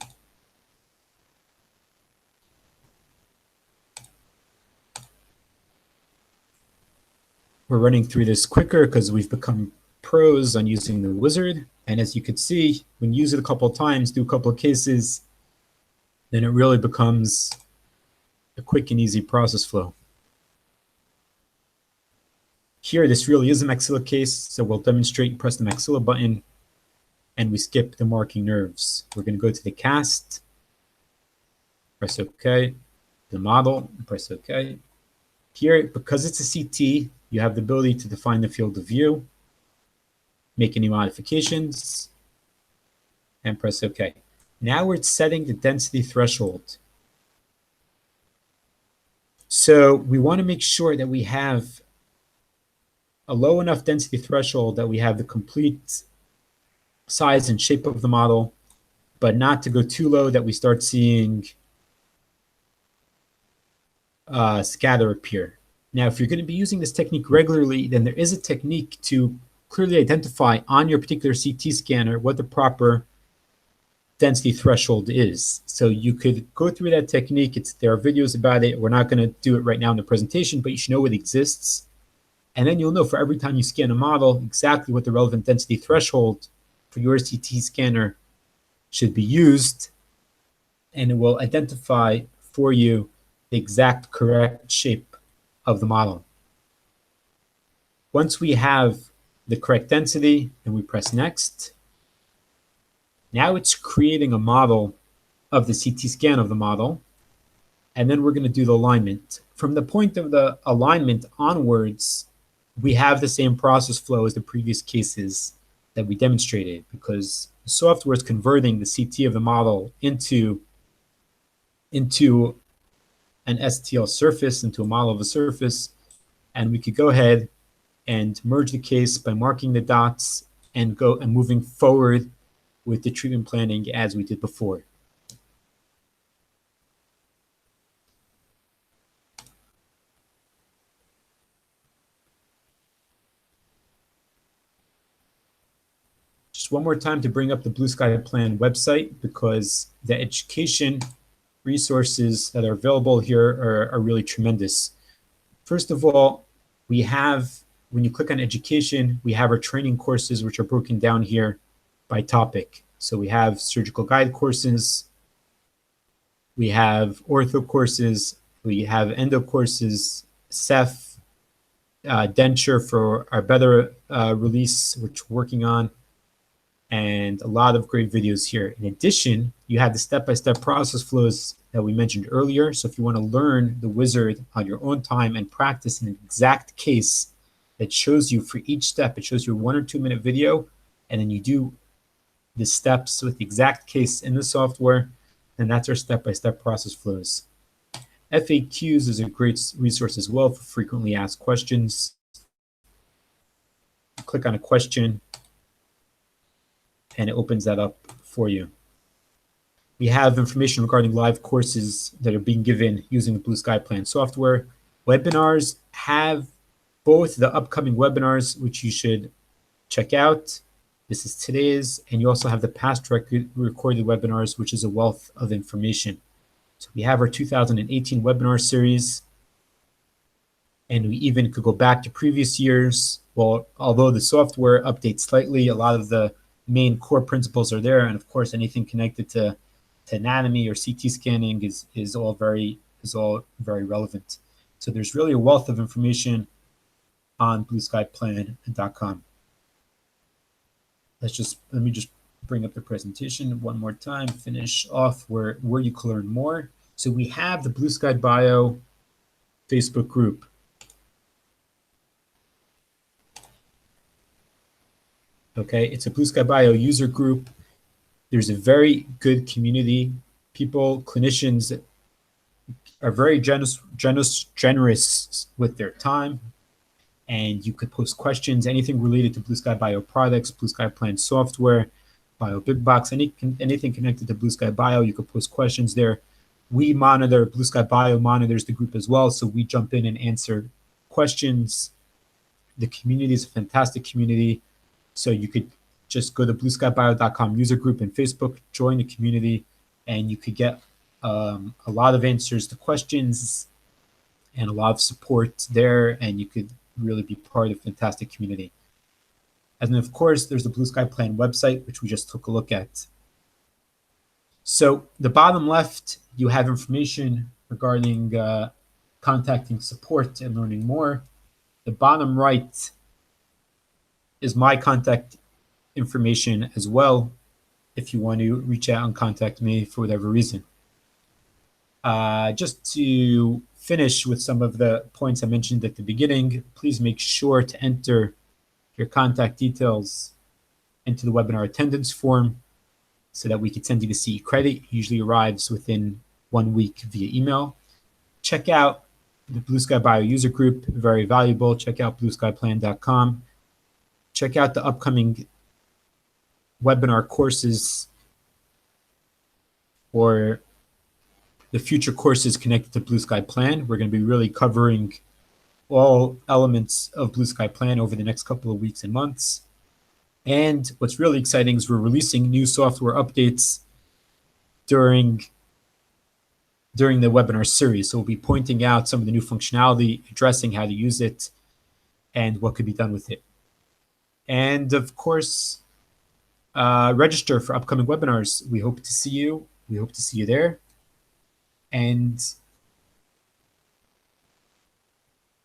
We're running through this quicker because we've become pros on using the wizard. And as you can see, when you use it a couple of times, do a couple of cases, then it really becomes a quick and easy process flow. Here, this really is a maxilla case, so we'll demonstrate, press the maxilla button, and we skip the marking nerves. We're going to go to the cast, press OK, the model, press OK. Here, because it's a CT, you have the ability to define the field of view, make any modifications, and press OK. Now we're setting the density threshold. So we want to make sure that we have a low enough density threshold that we have the complete size and shape of the model, but not to go too low that we start seeing scatter appear. Now, if you're going to be using this technique regularly, then there is a technique to clearly identify on your particular CT scanner what the proper density threshold is. So you could go through that technique. There are videos about it. We're not going to do it right now in the presentation, but you should know it exists. And then you'll know for every time you scan a model exactly what the relevant density threshold for your CT scanner should be used. And it will identify for you the exact correct shape of the model. Once we have the correct density and we press next, now it's creating a model of the CT scan of the model. And then we're going to do the alignment. From the point of the alignment onwards, we have the same process flow as the previous cases that we demonstrated, because the software is converting the CT of the model into an STL surface, into a model of a surface. And we could go ahead and merge the case by marking the dots and go and moving forward with the treatment planning as we did before. Just one more time to bring up the Blue Sky Plan website, because the education resources that are available here are really tremendous. First of all, we have when you click on education, we have our training courses, which are broken down here by topic. So we have surgical guide courses, we have ortho courses, we have endo courses, Ceph, denture for our better release, which we're working on, and a lot of great videos here. In addition, you have the step-by-step process flows that we mentioned earlier. So if you want to learn the wizard on your own time and practice in an exact case that shows you for each step, it shows you a 1 or 2 minute video, and then you do the steps with the exact case in the software, and that's our step-by-step process flows. FAQs is a great resource as well for frequently asked questions. Click on a question, and it opens that up for you. We have information regarding live courses that are being given using the Blue Sky Plan software. Webinars have both the upcoming webinars, which you should check out. This is today's, and you also have the past recorded webinars, which is a wealth of information. So we have our 2018 webinar series, and we even could go back to previous years. Well, although the software updates slightly, a lot of the main core principles are there, and of course, anything connected to anatomy or CT scanning is all very relevant. So there's really a wealth of information on blueskyplan.com. Let me just bring up the presentation one more time, finish off where you can learn more. So we have the Blue Sky Bio Facebook group. Okay, it's a Blue Sky Bio user group. There's a very good community. People, clinicians are very generous with their time. And you could post questions, anything related to Blue Sky Bio products, Blue Sky Plan software, BioBigBox, anything connected to Blue Sky Bio, you could post questions there. We monitor, Blue Sky Bio monitors the group as well, so we jump in and answer questions. The community is a fantastic community, so you could just go to blueskybio.com user group in Facebook, join the community, and you could get a lot of answers to questions and a lot of support there, and you could really be part of a fantastic community. And then, of course, there's the Blue Sky Plan website, which we just took a look at. So the bottom left, you have information regarding contacting support and learning more. The bottom right is my contact information as well, if you want to reach out and contact me for whatever reason. Just to finish with some of the points I mentioned at the beginning, please make sure to enter your contact details into the webinar attendance form so that we can send you the CE credit. It usually arrives within 1 week via email. Check out the Blue Sky Bio user group, very valuable. Check out blueskyplan.com. Check out the upcoming webinar courses or the future courses connected to Blue Sky Plan. We're going to be really covering all elements of Blue Sky Plan over the next couple of weeks and months. And what's really exciting is we're releasing new software updates during the webinar series. So we'll be pointing out some of the new functionality, addressing how to use it, and what could be done with it. And of course, register for upcoming webinars. We hope to see you. We hope to see you there. And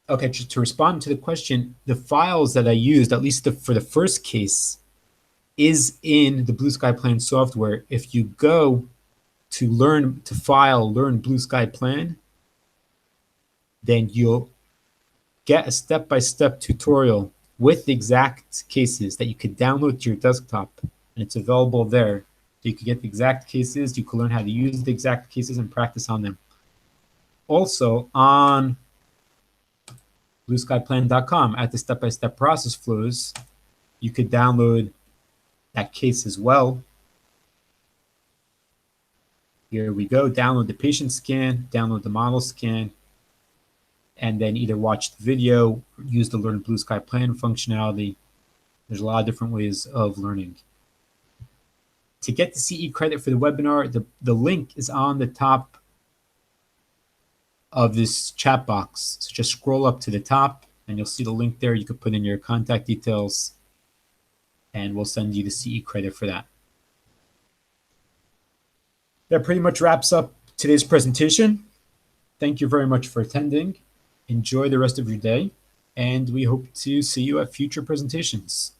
okay, just to respond to the question, the files that I used, at least for the first case, is in the Blue Sky Plan software. If you go to learn Blue Sky Plan, then you'll get a step-by-step tutorial with the exact cases that you could download to your desktop, and it's available there. So you can get the exact cases, you can learn how to use the exact cases and practice on them. Also, on blueskyplan.com, at the step-by-step process flows, you could download that case as well. Here we go, download the patient scan, download the model scan, and then either watch the video, use the Learn Blue Sky Plan functionality. There's a lot of different ways of learning. To get the CE credit for the webinar, the link is on the top of this chat box. So just scroll up to the top and you'll see the link there. You could put in your contact details, and we'll send you the CE credit for that. That pretty much wraps up today's presentation. Thank you very much for attending. Enjoy the rest of your day, and we hope to see you at future presentations.